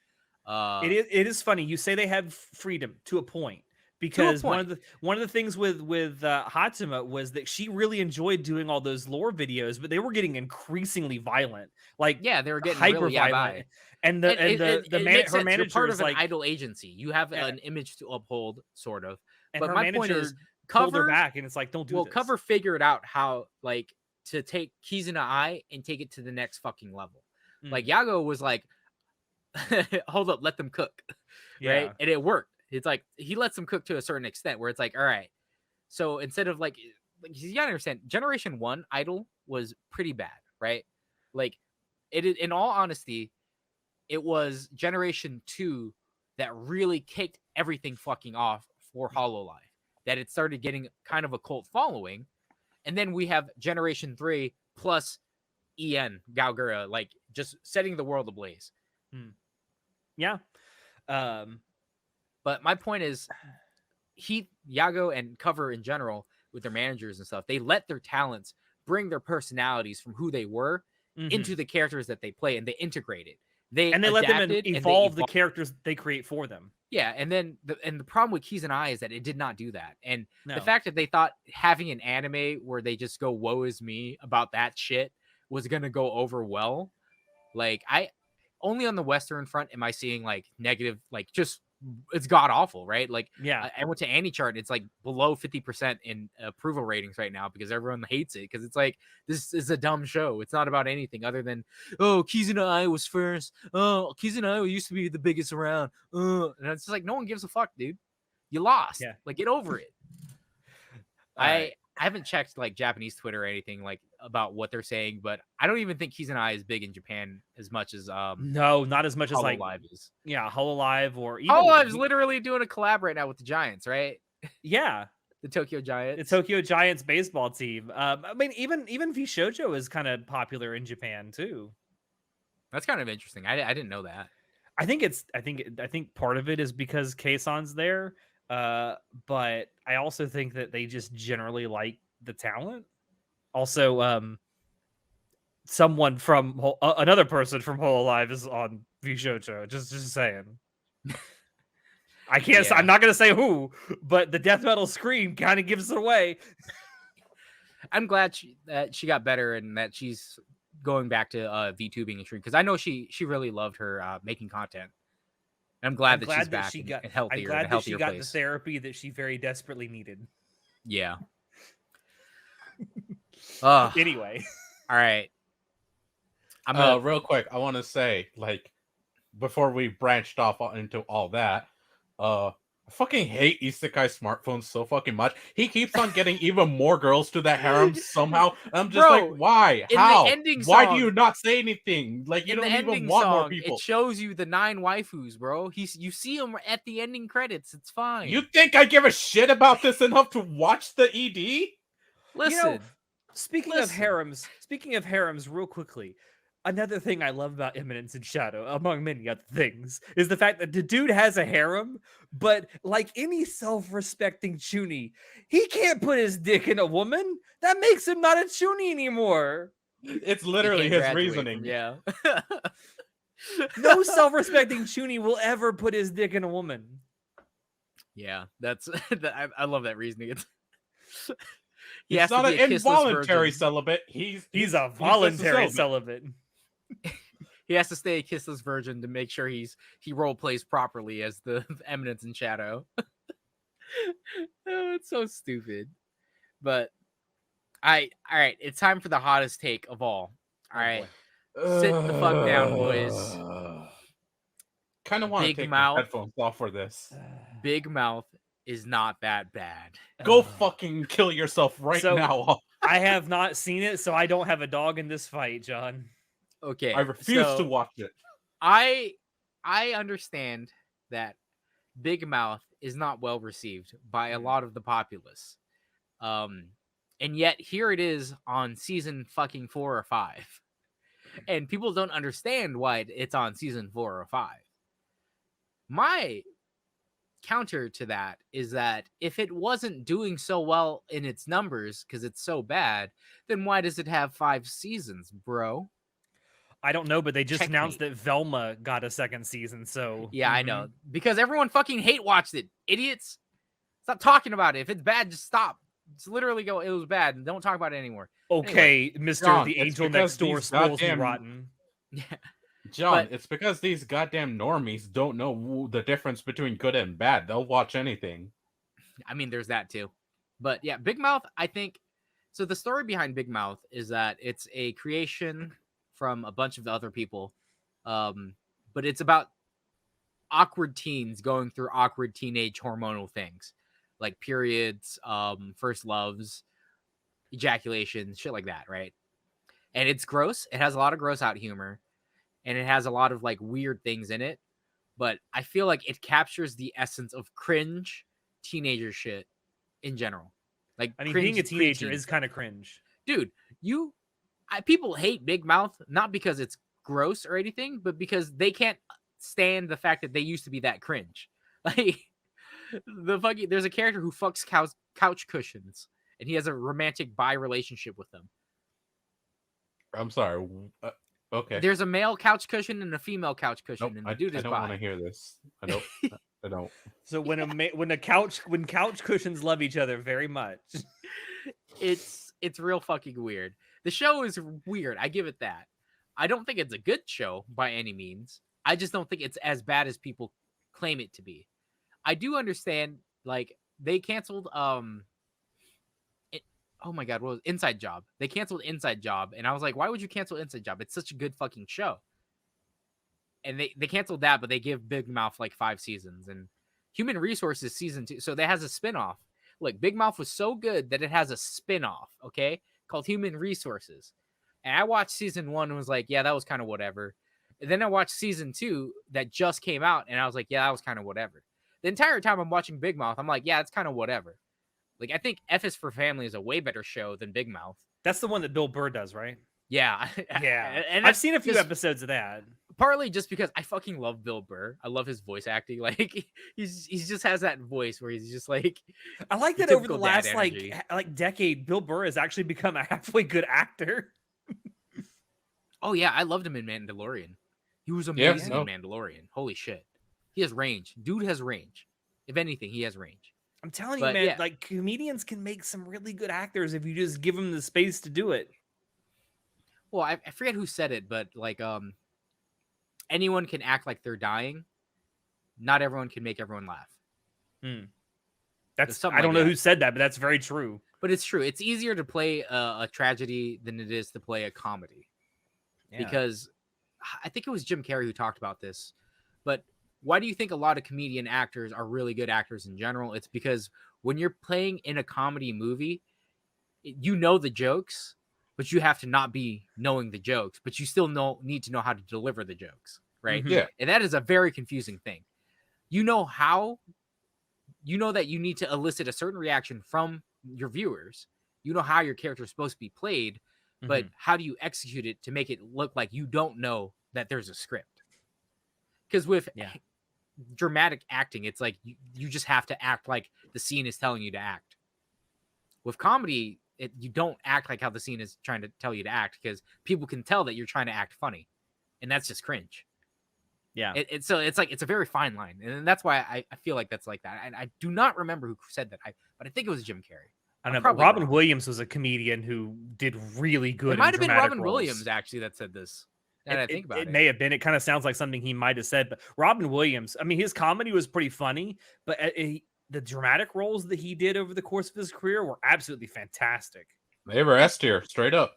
It is funny. You say they have freedom to a point, because one of the things with Hatsuma was that she really enjoyed doing all those lore videos, but they were getting increasingly violent. Like they were getting hyper really violent. And her manager, you're part of like, an idol agency. You have an image to uphold, sort of. And but her my point is, pulled her back, and it's like, don't do this. Cover figured out how like to take Kizuna Ai and take it to the next fucking level. Like Yago was like, hold up, let them cook, right? And it worked. It's like he lets them cook to a certain extent where it's like, all right. So instead of like you gotta understand, Generation 1 Idol was pretty bad, right? Like it, in all honesty, it was Generation 2 that really kicked everything fucking off for Hololive. That it started getting kind of a cult following. And then we have Generation 3 plus En Gaogura, like just setting the world ablaze. Yeah. But my point is, Yago and Cover in general, with their managers and stuff, they let their talents bring their personalities from who they were into the characters that they play, and they integrate it. They let them evolve the characters they create for them. Yeah, and then the problem with Kizuna Ai is that it did not do that. And the fact that they thought having an anime where they just go woe is me about that shit was gonna go over well. Like only on the Western front am I seeing like negative, like just it's god awful, right? Like I went to AniChart, it's like below 50% in approval ratings right now because everyone hates it, because it's like, this is a dumb show. It's not about anything other than, oh, Kizuna Ai was first, oh, Kizuna Ai used to be the biggest around, and it's just like, no one gives a fuck, dude. You lost. Like, get over it. I haven't checked like Japanese Twitter or anything like about what they're saying, but I don't even think Kizuna Ai is big in Japan as much as no, not as much as like Hololive is. Yeah, Hololive, or even Hololive's literally doing a collab right now with the Giants, right? Yeah, the Tokyo Giants. The Tokyo Giants baseball team. I mean, even VShojo is kind of popular in Japan too. That's kind of interesting. I didn't know that. I think part of it is because Keisan's there. But I also think that they just generally like the talent. Also, someone from another person from Hololive is on VShojo. Just saying. I can't. I'm not gonna say who, but the death metal scream kind of gives it away. I'm glad that she got better and that she's going back to VTubing and streaming, because I know she really loved her making content. I'm glad that she's back and healthier. I'm glad that she got the therapy that she very desperately needed. Yeah. Anyway. All right. Real quick, I want to say, like, before we branched off into all that, I fucking hate Isekai smartphones so fucking much. He keeps on getting even more girls to that harem somehow. I'm just like, Bro, why? in the How? ending Why do song, you not say anything? Like, you in the don't even ending want more song, people. it shows you the 9 waifus, bro. You see them at the ending credits. It's fine. You think I give a shit about this enough to watch the ED? Listen, speaking of harems, real quickly, another thing I love about Eminence in Shadow, among many other things, is the fact that the dude has a harem, but like any self-respecting chuny, he can't put his dick in a woman. That makes him not a chuny anymore. It's he literally can't his graduate reasoning. from- yeah. No self-respecting chuny will ever put his dick in a woman. Yeah, that's I love that reasoning. He He's has to not be an a kissless involuntary virgin. celibate. He's a just a voluntary celibate. He has to stay a kissless virgin to make sure he role plays properly as the Eminence in Shadow. Oh, it's so stupid. But all right, it's time for the hottest take of all. All right. Sit the fuck down, boys. Kind of want to Big take Mouth. my headphones off for this. Big Mouth is not that bad. Go fucking kill yourself right now. I have not seen it, so I don't have a dog in this fight, John. Okay. I refuse to watch it. I understand that Big Mouth is not well received by a lot of the populace. And yet here it is on season fucking 4 or 5. And people don't understand why it's on season 4 or 5. My counter to that is that if it wasn't doing so well in its numbers because it's so bad, then why does it have 5 seasons, bro? I don't know, but they just announced Checkmate. that Velma got a second season, so... Yeah, I know. Because everyone fucking hate watched it. Idiots. Stop talking about it. If it's bad, just stop. Just literally go, it was bad, and don't talk about it anymore. Okay, Anyway, Mr. John, the it's Angel because Next Door these spoils me goddamn- rotten. Yeah. John, But- it's because these goddamn normies don't know the difference between good and bad. They'll watch anything. I mean, there's that too. But yeah, Big Mouth, I think. So the story behind Big Mouth is that it's a creation from a bunch of the other people. But it's about awkward teens going through awkward teenage hormonal things like periods, first loves, ejaculation, shit like that, right? And it's gross. It has a lot of gross out humor, and it has a lot of like weird things in it. But I feel like it captures the essence of cringe teenager shit in general. Like, I mean, cringe being a teenager preteen. is kind of cringe. Dude, people hate Big Mouth not because it's gross or anything, but because they can't stand the fact that they used to be that cringe. Like, there's a character who fucks couch cushions, and he has a romantic bi relationship with them. I'm sorry. Okay. There's a male couch cushion and a female couch cushion, and the dude is I don't bi. want to hear this. I don't. So when couch cushions love each other very much, It's real fucking weird. The show is weird. I give it that. I don't think it's a good show by any means. I just don't think it's as bad as people claim it to be. I do understand, like, they canceled oh my god, what was Inside Job? They canceled Inside Job, and I was like, why would you cancel Inside Job? It's such a good fucking show. And they canceled that, but they give Big Mouth like 5 seasons, and Human Resources season 2. So that has a spin-off. Look, Big Mouth was so good that it has a spin-off, okay, called Human Resources. And I watched season 1 and was like, yeah, that was kind of whatever. And then I watched season 2 that just came out, and I was like, yeah, that was kind of whatever. The entire time I'm watching Big Mouth, I'm like, yeah, it's kind of whatever. Like, I think F is for Family is a way better show than Big Mouth. that's the one that Bill Burr does, right? Yeah. Yeah, and I've seen a few just- episodes of that. Partly just because I fucking love Bill Burr. I love his voice acting. Like, he just has that voice where he's just like, I like that over the typical dad last energy. like decade, Bill Burr has actually become a halfway good actor. oh yeah, I loved him in Mandalorian. He was Yeah, amazing in Mandalorian. Holy shit. He has range. Dude has range. If anything, he has range. I'm telling you, But, man, yeah. like comedians can make some really good actors if you just give them the space to do it. Well, I forget who said it, but like anyone can act like they're dying. Not everyone can make everyone laugh. That's something I don't like know that. who said that, but that's very true. But it's true. It's easier to play a tragedy than it is to play a comedy. because I think it was Jim Carrey who talked about this. But why do you think a lot of comedian actors are really good actors in general? It's because when you're playing in a comedy movie, you know the jokes, but you have to not be knowing the jokes, but you still need to know how to deliver the jokes, right? Mhm. Yeah. And that is a very confusing thing. You know that you need to elicit a certain reaction from your viewers. You know how your character is supposed to be played, but how do you execute it to make it look like you don't know that there's a script? Because with dramatic acting, it's like you just have to act like the scene is telling you to act. With comedy, you don't act like how the scene is trying to tell you to act, because people can tell that you're trying to act funny, and that's just cringe. Yeah. So it's like, it's a very fine line, and that's why I feel like that's like that. And I do not remember who said that, but I think it was Jim Carrey. I don't know, but Robin Williams was a comedian who did really good. It might have been Robin roles. Williams actually that said this. Now I think about it, it may have been. It kind of sounds like something he might have said. But Robin Williams, I mean, his comedy was pretty funny, but the dramatic roles that he did over the course of his career were absolutely fantastic. They were S tier, straight up.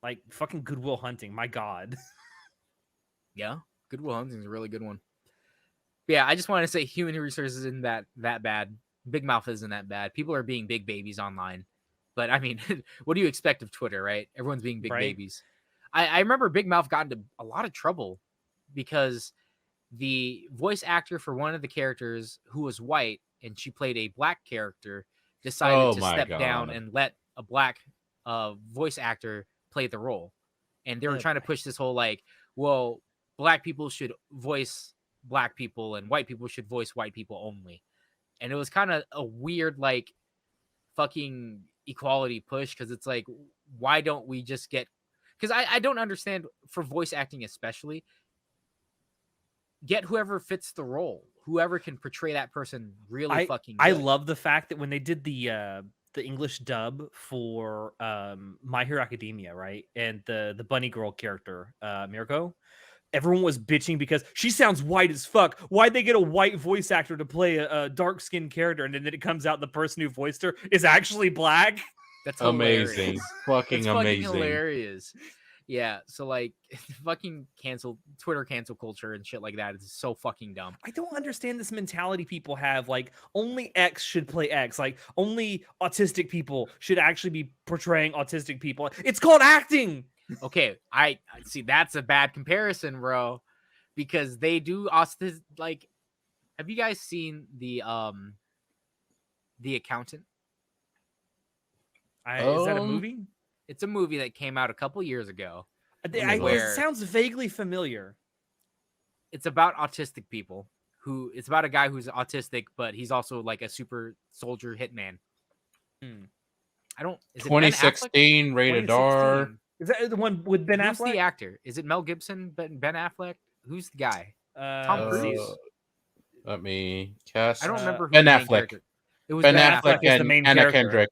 Like fucking Good Will Hunting. My God. Yeah, Good Will Hunting is a really good one. But yeah, I just want to say human resources isn't that bad. Big Mouth isn't that bad. People are being big babies online. But I mean, what do you expect of Twitter, right? Everyone's being big babies. I remember Big Mouth got into a lot of trouble because the voice actor for one of the characters, who was white and she played a black character, decided to step down and let a black voice actor play the role. And they were trying to push this whole like, well, black people should voice black people and white people should voice white people only. And it was kind of a weird, like, fucking equality push, because it's like, why don't we just get... Because I don't understand, for voice acting especially, get whoever fits the role, whoever can portray that person really fucking good. I love the fact that when they did the English dub for My Hero Academia, right, and the bunny girl character, Mirko, everyone was bitching because she sounds white as fuck. Why'd they get a white voice actor to play a dark-skinned character? And then it comes out the person who voiced her is actually black. That's amazing. Fucking amazing. Fucking hilarious. Yeah, so like, fucking Twitter cancel culture and shit like that is so fucking dumb. I don't understand this mentality people have. Like, only X should play X. Like, only autistic people should actually be portraying autistic people. It's called acting. Okay, I see, that's a bad comparison, bro, because they do autistic. Like, have you guys seen the Accountant? Is that a movie? It's a movie that came out a couple years ago. It sounds vaguely familiar. It's about autistic people. It's about a guy who's autistic, but he's also like a super soldier hitman. I don't. 2016 rated R. Is that the one with Ben Affleck? Who's the actor? Is it Mel Gibson? Ben Affleck? Who's the guy? Tom Cruise. Let me cast. I don't remember who Ben Affleck. It was Ben Affleck and Anna Kendrick.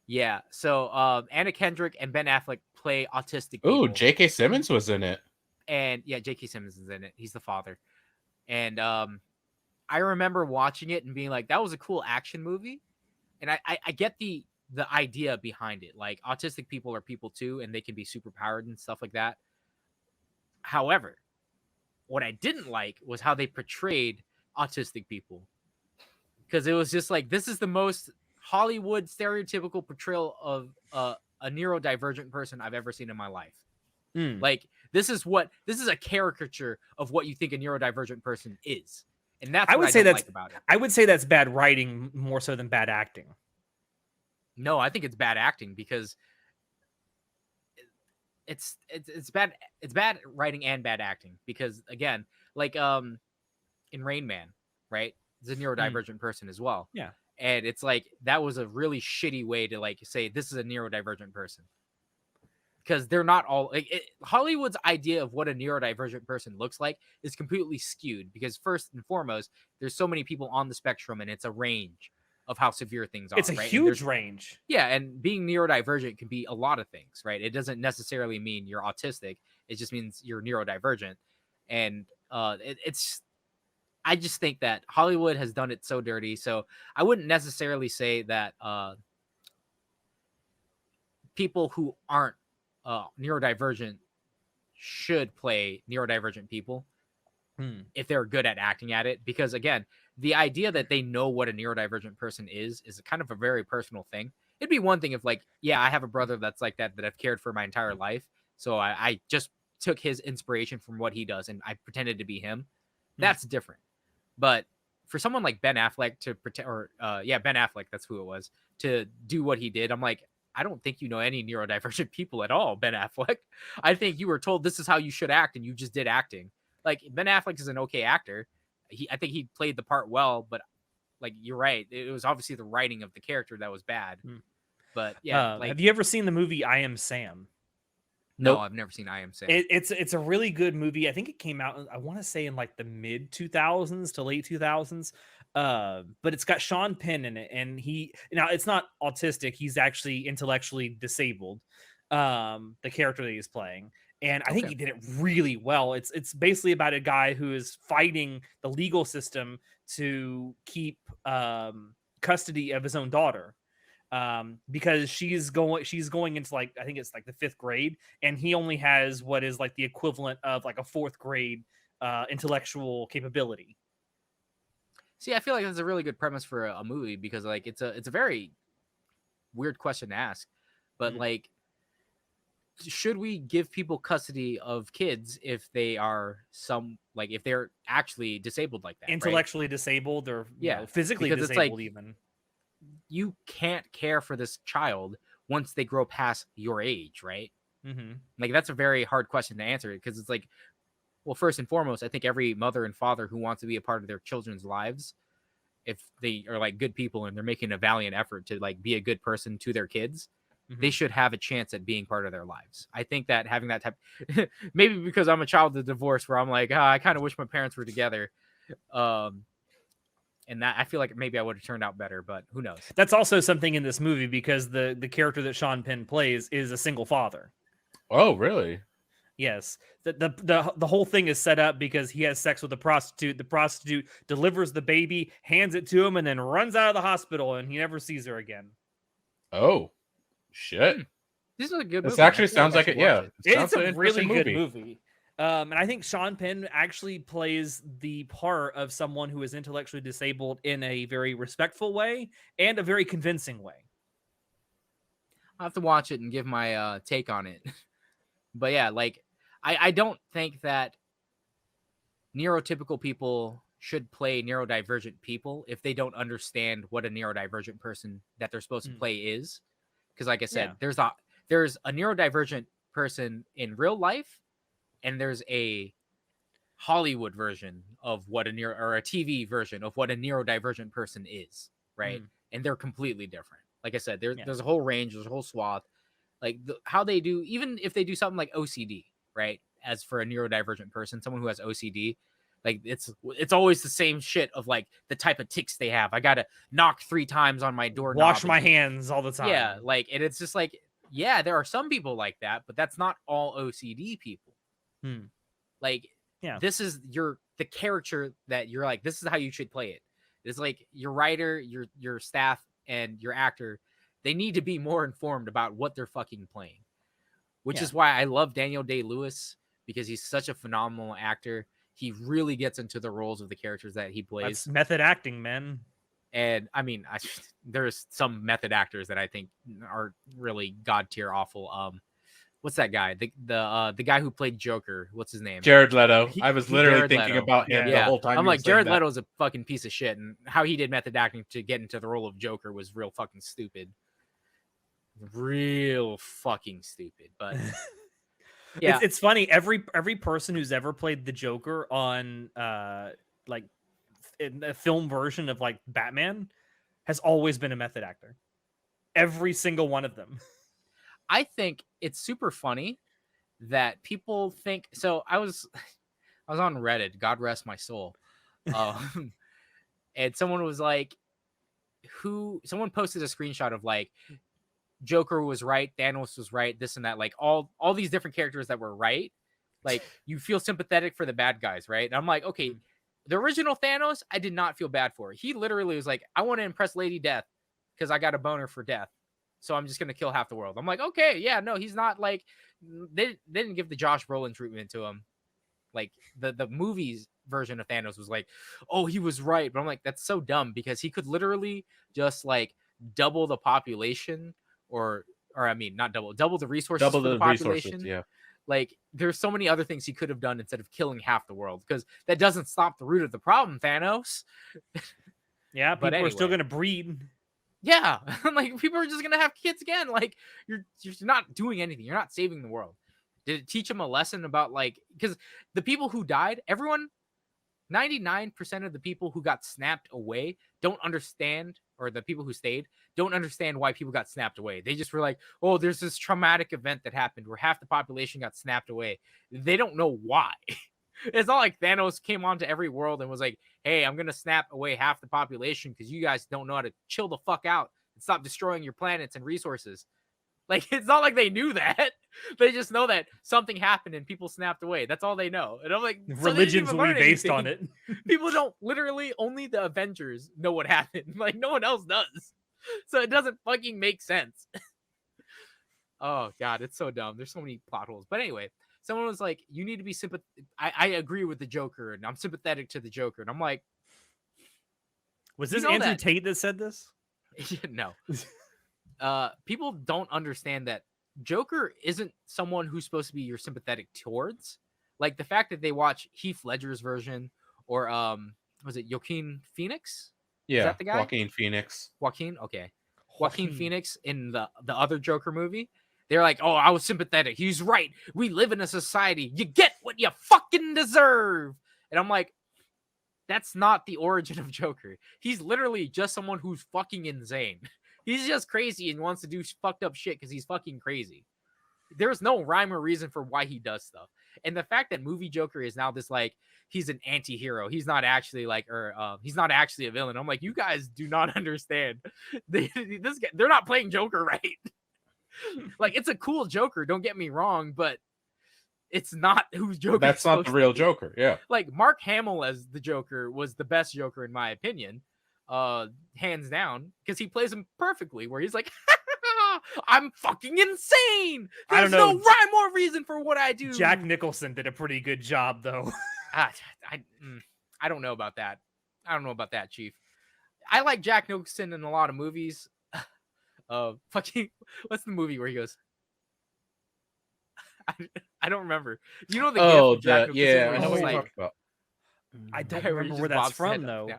Yeah, so Anna Kendrick and Ben Affleck play autistic people. Ooh, J.K. Simmons was in it. And yeah, J.K. Simmons is in it. He's the father. And I remember watching it and being like, that was a cool action movie. And I get the idea behind it. Like, autistic people are people too, and they can be super powered and stuff like that. However, what I didn't like was how they portrayed autistic people. Because it was just like, this is the most Hollywood stereotypical portrayal of a neurodivergent person I've ever seen in my life. Like, this is a caricature of what you think a neurodivergent person is, and that's what I don't like about it. I would say that's bad writing more so than bad acting. No, I think it's bad acting, because it's bad. It's bad writing and bad acting, because again, like in Rain Man, right? It's a neurodivergent person as well. Yeah. And it's like, that was a really shitty way to like say this is a neurodivergent person, because they're not all like Hollywood's idea of what a neurodivergent person looks like is completely skewed, because first and foremost, there's so many people on the spectrum, and it's a range of how severe things are. It's a huge range. Yeah, and being neurodivergent can be a lot of things, right? It doesn't necessarily mean you're autistic. It just means you're neurodivergent. And I just think that Hollywood has done it so dirty. So I wouldn't necessarily say that people who aren't neurodivergent should play neurodivergent people if they're good at acting at it. Because again, the idea that they know what a neurodivergent person is kind of a very personal thing. It'd be one thing if like, yeah, I have a brother that's like that I've cared for my entire life. So I just took his inspiration from what he does and I pretended to be him. That's different. But for someone like Ben Affleck to pretend, or Ben Affleck, that's who it was, to do what he did, I'm like, I don't think you know any neurodivergent people at all, Ben Affleck. I think you were told this is how you should act and you just did acting. Like, Ben Affleck is an okay actor. I think he played the part well, but like, you're right. It was obviously the writing of the character that was bad. But yeah, have you ever seen the movie I Am Sam? No, I've never seen I Am Sam. It's a really good movie. I think it came out, I want to say, in like the mid 2000s to late 2000s. But it's got Sean Penn in it, and now it's not autistic. He's actually intellectually disabled. The character that he's playing, and I think he did it really well. It's basically about a guy who is fighting the legal system to keep custody of his own daughter. Because she's going into like, I think it's like the 5th grade, and he only has what is like the equivalent of like a 4th grade intellectual capability. See, I feel like that's a really good premise for a movie, because like it's a very weird question to ask, but like, should we give people custody of kids if they are if they're actually disabled like that, intellectually disabled, or physically because disabled, like, even you can't care for this child once they grow past your age, right? Like, that's a very hard question to answer, because it's like, well, first and foremost, I think every mother and father who wants to be a part of their children's lives, if they are like good people and they're making a valiant effort to like be a good person to their kids, they should have a chance at being part of their lives. I think that having that type, maybe because I'm a child of divorce, where I'm like, I kind of wish my parents were together. And that, I feel like maybe I would have turned out better, but who knows? That's also something in this movie, because the character that Sean Penn plays is a single father. Oh, really? Yes. The whole thing is set up because he has sex with a prostitute. The prostitute delivers the baby, hands it to him, and then runs out of the hospital, and he never sees her again. Oh, shit. This is a good movie. This actually sounds like it. Yeah. It's a really good movie. And I think Sean Penn actually plays the part of someone who is intellectually disabled in a very respectful way and a very convincing way. I'll have to watch it and give my take on it. But yeah, like, I don't think that neurotypical people should play neurodivergent people if they don't understand what a neurodivergent person that they're supposed to play is. Because like I said, there's a neurodivergent person in real life, and there's a Hollywood version of what a TV version of what a neurodivergent person is, right? And they're completely different. Like I said, there's a whole range, there's a whole swath. Like how they do, even if they do something like OCD, right? As for a neurodivergent person, someone who has OCD, like it's always the same shit of like the type of tics they have. I gotta knock 3 times on my door. Wash my hands all the time. Yeah, like, and it's just like, yeah, there are some people like that, but that's not all OCD people. Like, this is the character that you're like, this is how you should play it. It's like your writer, your staff, and your actor, they need to be more informed about what they're fucking playing. Which is why I love Daniel Day-Lewis, because he's such a phenomenal actor. He really gets into the roles of the characters that he plays. That's method acting, man. And I mean, there's some method actors that I think are really god tier awful. What's that guy? The guy who played Joker. What's his name? Jared Leto. I was literally thinking about him the whole time. I'm like, Jared Leto's a fucking piece of shit, and how he did method acting to get into the role of Joker was real fucking stupid. Real fucking stupid. But yeah, it's funny. Every person who's ever played the Joker on like in a film version of like Batman has always been a method actor. Every single one of them. I think it's super funny that people think so. I was on Reddit, God rest my soul. And someone was like, someone posted a screenshot of like, Joker was right, Thanos was right, this and that, like all these different characters that were right. Like, you feel sympathetic for the bad guys, right? And I'm like, okay, the original Thanos, I did not feel bad for. He literally was like, I want to impress Lady Death because I got a boner for Death, so I'm just gonna kill half the world. I'm like, okay, yeah, no, he's not like they didn't give the Josh Brolin treatment to him. Like the movies version of Thanos was like, oh, he was right, but I'm like, that's so dumb because he could literally just like double the population, or I mean, not double the resources for the population. Yeah. Like there's so many other things he could have done instead of killing half the world, because that doesn't stop the root of the problem, Thanos. Yeah, people are still gonna breed. Yeah, like people are just gonna have kids again. Like you're not doing anything. You're not saving the world. Did it teach him a lesson about like, because the people who died, everyone, 99% of the people who got snapped away don't understand, or the people who stayed don't understand why people got snapped away. They just were like, oh, there's this traumatic event that happened where half the population got snapped away. They don't know why. It's not like Thanos came onto every world and was like, hey, I'm going to snap away half the population because you guys don't know how to chill the fuck out and stop destroying your planets and resources. Like, it's not like they knew that. They just know that something happened and people snapped away. That's all they know. And I'm like, Religions will be based on it. People don't, literally, only the Avengers know what happened. Like, no one else does. So it doesn't fucking make sense. Oh, God, it's so dumb. There's so many plot holes. But anyway, someone was like, you need to be sympathetic. I agree with the Joker, and I'm sympathetic to the Joker. And I'm like, was this Andrew Tate that said this? No. People don't understand that Joker isn't someone who's supposed to be you're sympathetic towards. Like the fact that they watch Heath Ledger's version, or was it Joaquin Phoenix? Yeah, is that the guy? Joaquin Phoenix. Okay. Joaquin Phoenix in the other Joker movie. They're like, oh, I was sympathetic. He's right. We live in a society. You get what you fucking deserve. And I'm like, that's not the origin of Joker. He's literally just someone who's fucking insane. He's just crazy and wants to do fucked up shit because he's fucking crazy. There's no rhyme or reason for why he does stuff. And the fact that movie Joker is now this, like, he's an anti-hero. He's not actually like, he's not actually a villain. I'm like, you guys do not understand. They're not playing Joker right. Like, it's a cool Joker, don't get me wrong, but it's not who Joker. That's not the real Joker. Yeah. Like Mark Hamill as the Joker was the best Joker in my opinion. Hands down, because he plays him perfectly, where he's like, I'm fucking insane. There's no rhyme or reason for what I do. Jack Nicholson did a pretty good job, though. I don't know about that. I don't know about that, Chief. I like Jack Nicholson in a lot of movies. Fucking, what's the movie where he goes? I don't remember. You know the oh, gift Jack Nicholson, yeah, I know what you're talking about. I don't remember where that's from, though. Yeah.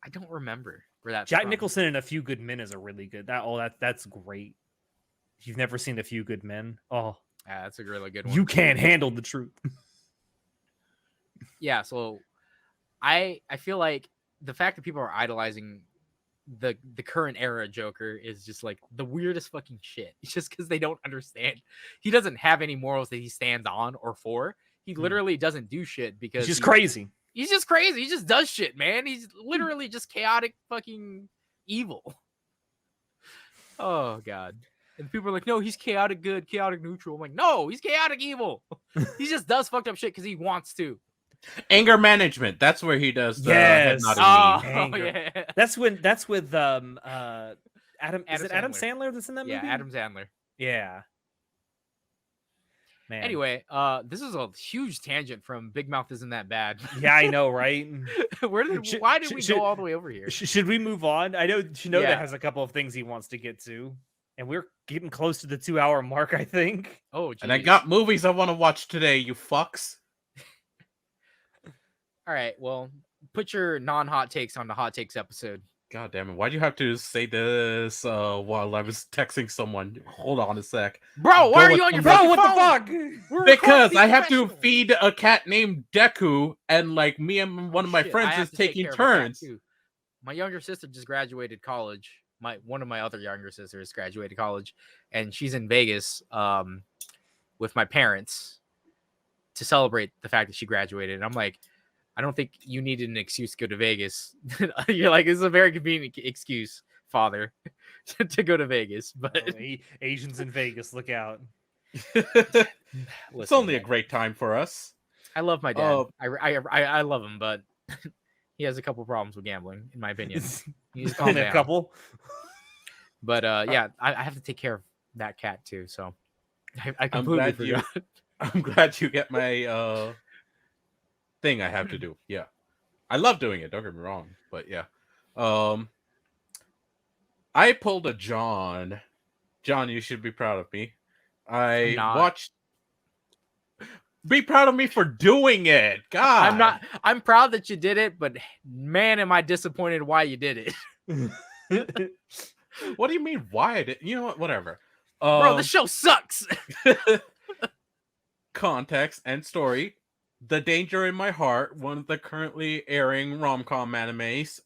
I don't remember where that's Jack from. Nicholson in A Few Good Men is a really good. That's great. If you've never seen A Few Good Men, oh, yeah, that's a really good one. You can't handle the truth. Yeah, so I feel like the fact that people are idolizing the current era Joker is just like the weirdest fucking shit. It's just because they don't understand. He doesn't have any morals that he stands on or for. He literally doesn't do shit because he's just crazy. He's just crazy. He just does shit, man. He's literally just chaotic fucking evil. Oh, God. And people are like, no, he's chaotic good, chaotic neutral. I'm like, no, he's chaotic evil. He just does fucked up shit because he wants to. Anger management. That's where he does the yes. Yeah. That's with Adam. Is it Adam Sandler that's in that movie? Yeah, Adam Sandler. Yeah. Man. Anyway, this is a huge tangent from Big Mouth Isn't That Bad. Yeah, I know, right? Why did we go all the way over here? Should we move on? I know Shinoda has a couple of things he wants to get to, and we're getting close to the 2-hour mark, I think. Oh, geez. And I got movies I want to watch today, you fucks. All right, well, put your non-hot takes on the hot takes episode. God damn it. Why'd you have to say this while I was texting someone? Hold on a sec. Bro, why are you on your phone? What the fuck? Because I have to feed a cat named Deku, and like me and one of my friends is taking turns. My younger sister just graduated college. One of my other younger sisters graduated college, and she's in Vegas with my parents to celebrate the fact that she graduated. And I'm like, I don't think you needed an excuse to go to Vegas. You're like, this is a very convenient excuse, father, to go to Vegas. But Asians in Vegas, look out. It's only a great time for us. I love my dad. I love him, but he has a couple problems with gambling, in my opinion. He's calm down. A couple. But yeah, I have to take care of that cat too. So I completely forgot. I'm glad you get my thing I have to do. Yeah. I love doing it, don't get me wrong. But yeah. I pulled a John. John, you should be proud of me. I'm not. Be proud of me for doing it. God. I'm not. I'm proud that you did it, but man, am I disappointed why you did it. What do you mean why I did? You know what? Whatever. Bro, this show sucks. Context and story. The Danger in My Heart, one of the currently airing rom-com animes.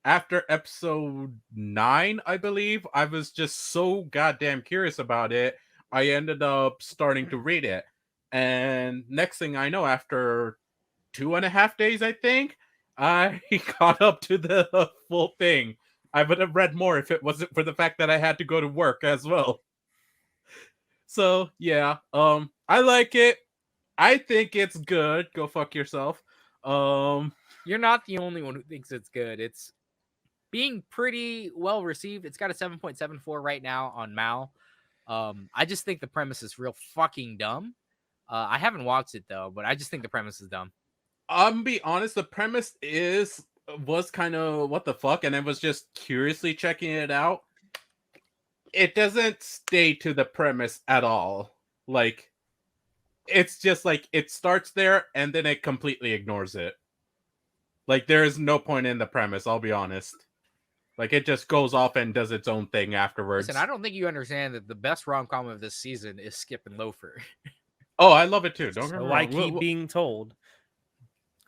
After episode 9, I believe, I was just so goddamn curious about it. I ended up starting to read it. And next thing I know, after 2.5 days, I think, I got up to the full thing. I would have read more if it wasn't for the fact that I had to go to work as well. So, yeah, I like it. I think it's good. Go fuck yourself. You're not the only one who thinks it's good. It's being pretty well received. It's got a 7.74 right now on Mal. I just think the premise is real fucking dumb. I haven't watched it though, but I just think the premise is dumb. I'm be honest, the premise was kind of what the fuck, and I was just curiously checking it out. It doesn't stay to the premise at all. Like, it's just like it starts there and then it completely ignores it. Like, there is no point in the premise, I'll be honest. Like, it just goes off and does its own thing afterwards. Listen, I don't think you understand that the best rom-com of this season is Skip and Loafer. Oh, I love it too. Don't get me So wrong. I keep being told.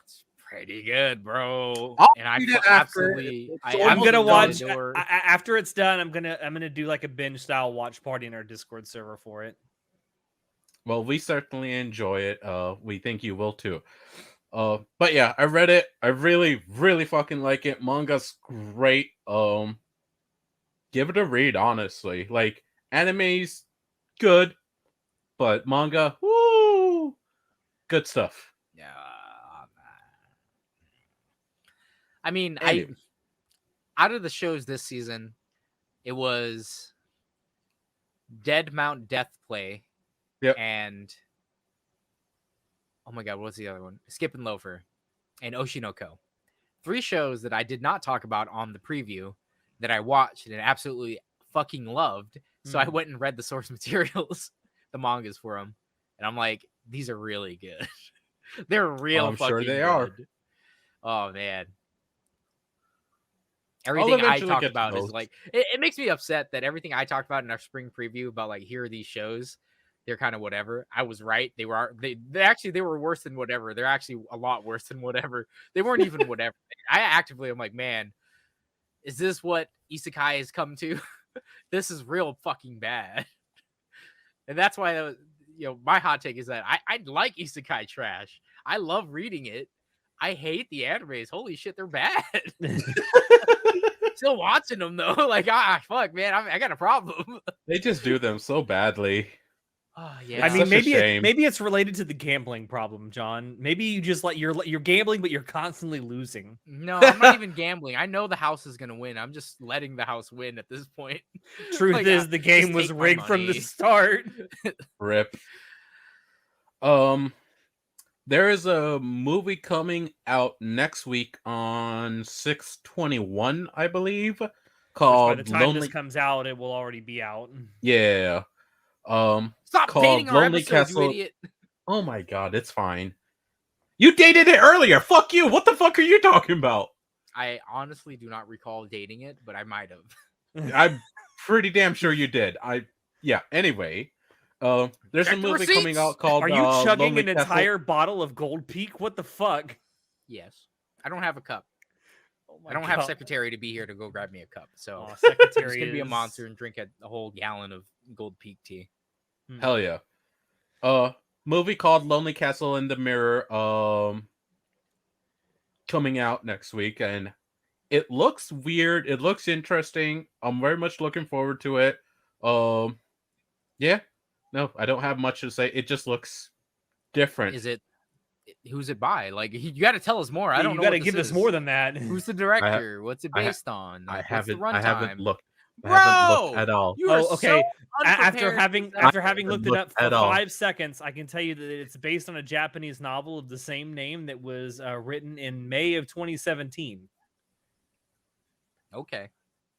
It's pretty good, bro. I'll And I read it absolutely, after. I'm gonna watch adore... after it's done. I'm gonna do like a binge style watch party in our Discord server for it. Well, we certainly enjoy it. We think you will too. But yeah, I read it. I really, really fucking like it. Manga's great. Give it a read, honestly. Like, anime's good, but manga, woo, good stuff. Yeah. I mean, Anyway. out of the shows this season, it was Dead Mount Death Play. Yep. And oh my god, what's the other one? Skip and Loafer and Oshinoko. 3 shows that I did not talk about on the preview that I watched and absolutely fucking loved. So I went and read the source materials, the mangas for them, and I'm like, these are really good. They're real fucking sure they good. are. Oh man. Everything I talk about is like, it makes me upset that everything I talked about in our spring preview about like, here are these shows, they're kind of whatever. I was right. They were worse than whatever. They're actually a lot worse than whatever. They weren't even whatever. I actively am like, man, is this what isekai has come to? This is real fucking bad. And that's why, my hot take is that I like isekai trash. I love reading it. I hate the animes. Holy shit, they're bad. Still watching them though. Like, fuck, man, I got a problem. They just do them so badly. Oh, yeah. I mean, maybe it's related to the gambling problem, John. Maybe you just you're gambling, but you're constantly losing. No, I'm not even gambling. I know the house is gonna win. I'm just letting the house win at this point. Truth is, the game was rigged from the start. Rip. There is a movie coming out next week on 6/21, I believe, called By the time this comes out, it will already be out. Yeah. Stop dating our Lonely episodes, Castle. you idiot. Oh my god, it's fine. You dated it earlier. Fuck you. What the fuck are you talking about? I honestly do not recall dating it, but I might have. I'm pretty damn sure you did. Anyway. There's a movie coming out called Are you chugging Lonely an Castle. entire bottle of Gold Peak? What the fuck? Yes. I don't have a cup. Oh I don't have Secretary to be here to go grab me a cup. So Secretary is going to be a monster and drink a whole gallon of Gold Peak tea. Hell yeah. Movie called Lonely Castle in the Mirror coming out next week, and it looks weird. It looks interesting. I'm very much looking forward to it. Yeah. No, I don't have much to say. It just looks different. Who's it by? Like, you got to tell us more. I don't know. You got to give us more than that. Who's the director? What's it based on? I haven't looked. I haven't looked Bro, at all. you are Okay. so After unprepared. having looked it looked up for at all. 5 seconds, I can tell you that it's based on a Japanese novel of the same name that was written in May of 2017. Okay.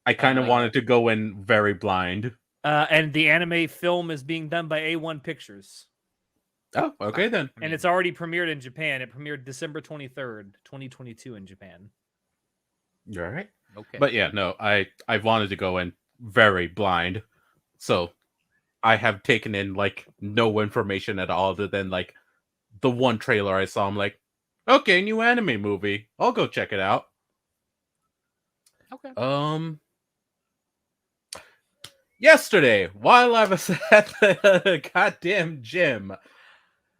I kind of like wanted to go in very blind. And the anime film is being done by A1 Pictures. Oh, okay then. And it's already premiered in Japan. It premiered December 23rd, 2022 in Japan. You're all right. Okay. But yeah, no, I wanted to go in very blind. So I have taken in like no information at all other than like the one trailer I saw. I'm like, okay, new anime movie. I'll go check it out. Okay. Yesterday, while I was at the goddamn gym,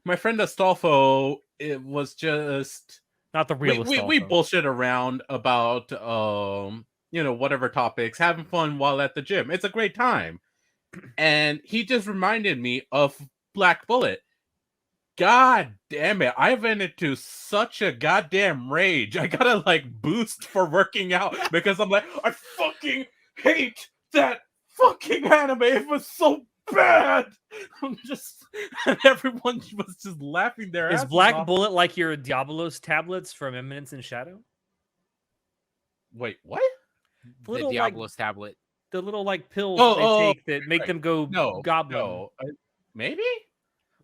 my friend Astolfo, it was just Not the real we bullshit around about whatever topics, having fun while at the gym. It's a great time. And he just reminded me of Black Bullet. God damn it. I went into such a goddamn rage. I gotta like boost for working out because I'm like, I fucking hate that fucking anime. It was so bad. I'm just and everyone was just laughing their Is asses Black off. Bullet like your Diablos tablets from Eminence in Shadow? Wait, what? The Little, Diablo's tablet. The little like pills that they take that make right. them go goblin. No. Maybe?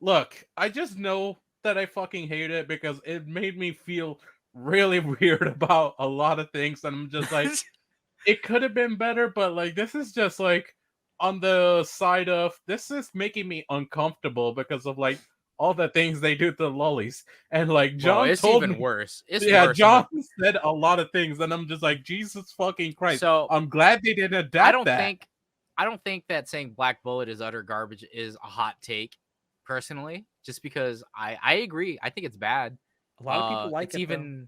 Look, I just know that I fucking hate it because it made me feel really weird about a lot of things. And I'm just like, it could have been better, but like, this is just like on the side of this is making me uncomfortable because of like all the things they do to the lollies. And like, John it's told even me, worse. It's yeah, worse. John said a lot of things, and I'm just like, Jesus fucking Christ. So I'm glad they didn't adapt I don't think that saying Black Bullet is utter garbage is a hot take, personally, just because I agree. I think it's bad. A lot of people like it's it.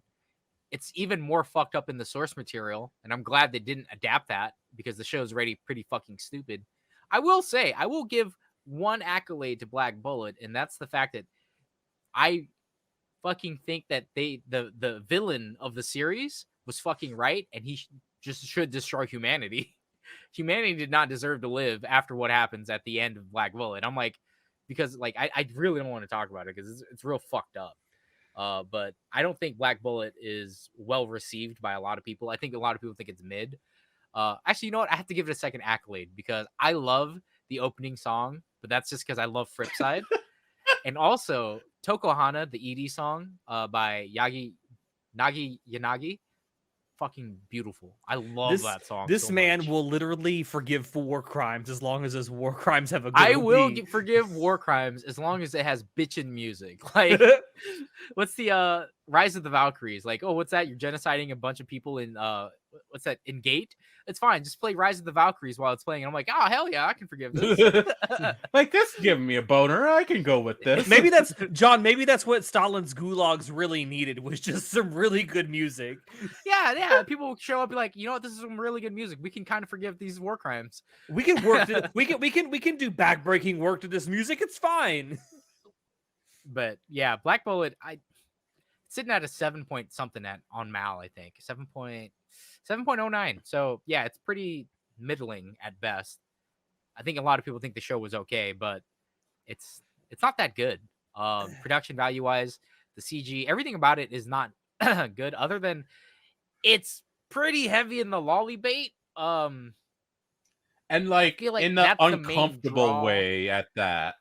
It's even more fucked up in the source material, and I'm glad they didn't adapt that because the show's already pretty fucking stupid. I will say, I will give one accolade to Black Bullet, and that's the fact that I fucking think that the villain of the series was fucking right, and he just should destroy humanity. Humanity did not deserve to live after what happens at the end of Black Bullet. I'm like, because like I really don't want to talk about it because it's real fucked up. But I don't think Black Bullet is well received by a lot of people. I think a lot of people think it's mid. Actually, you know what? I have to give it a second accolade because I love the opening song, but that's just because I love Fripside. And also Tokohana, the ED song by Nagi Yanagi. Fucking beautiful. I love that song. This so man much. will literally forgive war crimes as long as those war crimes have a good I will OP. forgive war crimes as long as it has bitchin' music. Like, what's the Rise of the Valkyries? Like, oh, what's that? You're genociding a bunch of people in what's that? In Gate? It's fine. Just play Rise of the Valkyries while it's playing. And I'm like, oh hell yeah, I can forgive this. Like, this giving me a boner. I can go with this. Maybe that's John. Maybe that's what Stalin's gulags really needed was just some really good music. Yeah. People show up and be like, you know what? This is some really good music. We can kind of forgive these war crimes. We can work. We can do backbreaking work to this music. It's fine. But yeah, Black Bullet, sitting at a 7 point something on Mal, I think 7.09. So yeah, it's pretty middling at best. I think a lot of people think the show was okay, but it's not that good. Production value wise, the CG, everything about it is not good. Other than it's pretty heavy in the lolly bait. And like in the uncomfortable way at that.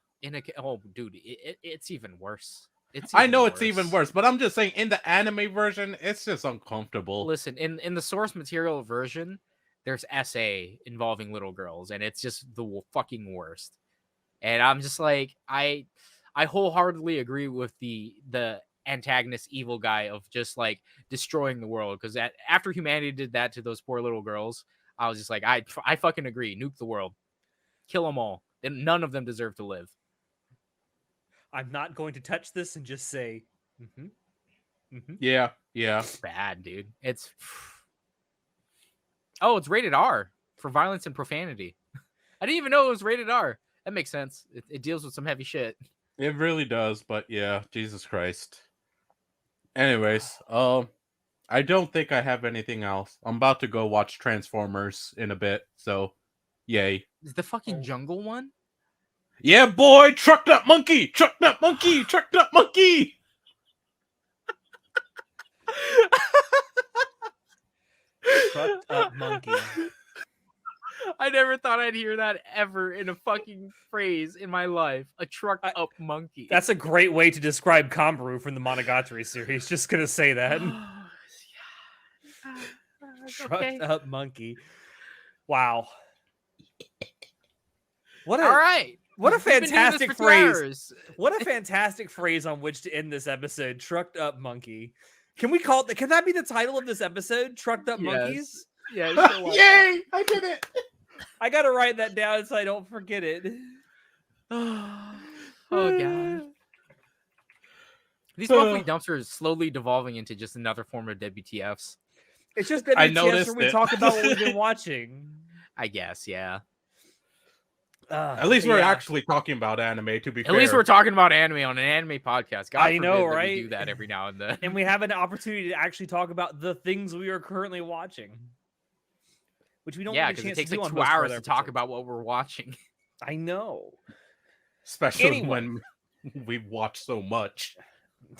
Oh, dude, it's even worse. I know it's even worse, but I'm just saying in the anime version, it's just uncomfortable. Listen, in the source material version, there's SA involving little girls, and it's just the fucking worst. And I'm just like, I wholeheartedly agree with the antagonist evil guy of just like destroying the world. Because after humanity did that to those poor little girls, I was just like, I fucking agree. Nuke the world, kill them all. Then none of them deserve to live. I'm not going to touch this and just say, Yeah. It's bad, dude. It's it's rated R for violence and profanity. I didn't even know it was rated R. That makes sense. It deals with some heavy shit. It really does, but yeah, Jesus Christ. Anyways, I don't think I have anything else. I'm about to go watch Transformers in a bit, so yay. Is the fucking jungle one? Yeah, boy! Truck Nut Monkey! Truck Nut Monkey! Truck Nut Monkey! Trucked up monkey. I never thought I'd hear that ever in a fucking phrase in my life. A trucked up monkey. That's a great way to describe Kombaru from the Monogatari series. Just gonna say that. Trucked up monkey. Wow. What All right. What a fantastic phrase. Hours. What a fantastic phrase on which to end this episode. Trucked up monkey. Can we call it? Can that be the title of this episode? Trucked up monkeys? Yeah. Yay! I did it. I gotta write that down so I don't forget it. Oh god. These monthly dumps are slowly devolving into just another form of WTFs. It's just WTFs where we talk about what we've been watching. I guess, yeah. At least we're actually talking about anime, to be fair. At least we're talking about anime on an anime podcast. God I know, right? We do that every now and then. And we have an opportunity to actually talk about the things we are currently watching. Which we don't get a chance it takes to do like on 2 hours to talk about what we're watching. I know. Especially when we watch so much.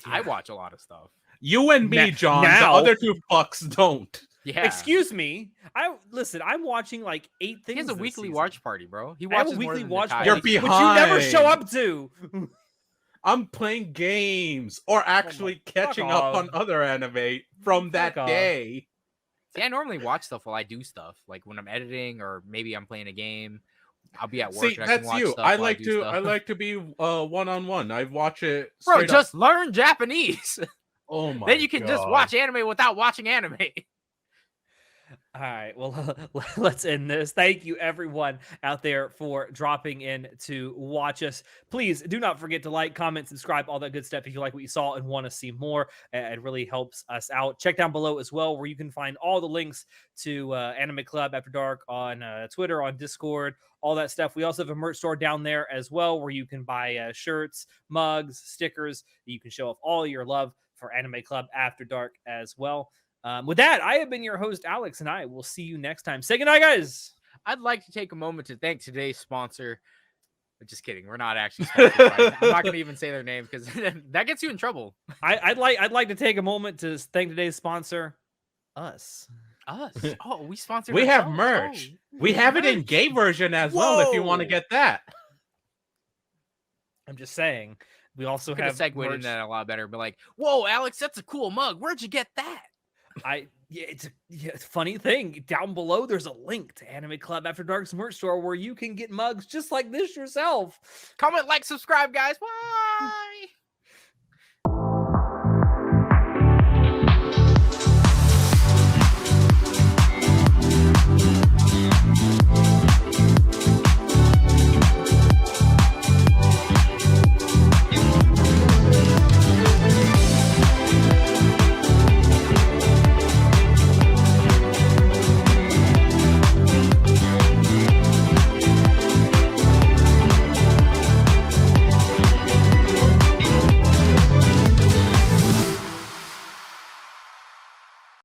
Yeah. I watch a lot of stuff. You and me, John. The other two fucks don't. Yeah. Excuse me. I'm watching like 8 things. He has a weekly season. watch party, bro. He watches a weekly more watch than party. You're behind. Which you never show up to. I'm playing games or actually catching up on other anime from that day. See, I normally watch stuff while I do stuff, like when I'm editing or maybe I'm playing a game. I'll be at work. See, and that's I can watch you. Stuff I stuff. like to be one-on-one. I watch it. Bro, just learn Japanese. Oh my! Then you can just watch anime without watching anime. All right, well, let's end this. Thank you, everyone out there, for dropping in to watch us. Please do not forget to like, comment, subscribe, all that good stuff if you like what you saw and want to see more. It really helps us out. Check down below as well, where you can find all the links to Anime Club After Dark on Twitter, on Discord, all that stuff. We also have a merch store down there as well, where you can buy shirts, mugs, stickers. You can show off all your love for Anime Club After Dark as well. With that, I have been your host, Alex, and I will see you next time. Say goodnight, guys. I'd like to take a moment to thank today's sponsor. Just kidding. We're not actually sponsored by I'm not going to even say their name because that gets you in trouble. I'd like to take a moment to thank today's sponsor, us. Us? Oh, we sponsored. We have merch. We have it in gay version as well if you want to get that. I'm just saying. We also have segued in that a lot better. But like, whoa, Alex, that's a cool mug. Where'd you get that? It's a funny thing. Down below, there's a link to Anime Club After Dark's merch store where you can get mugs just like this yourself. Comment, like, subscribe, guys. Bye.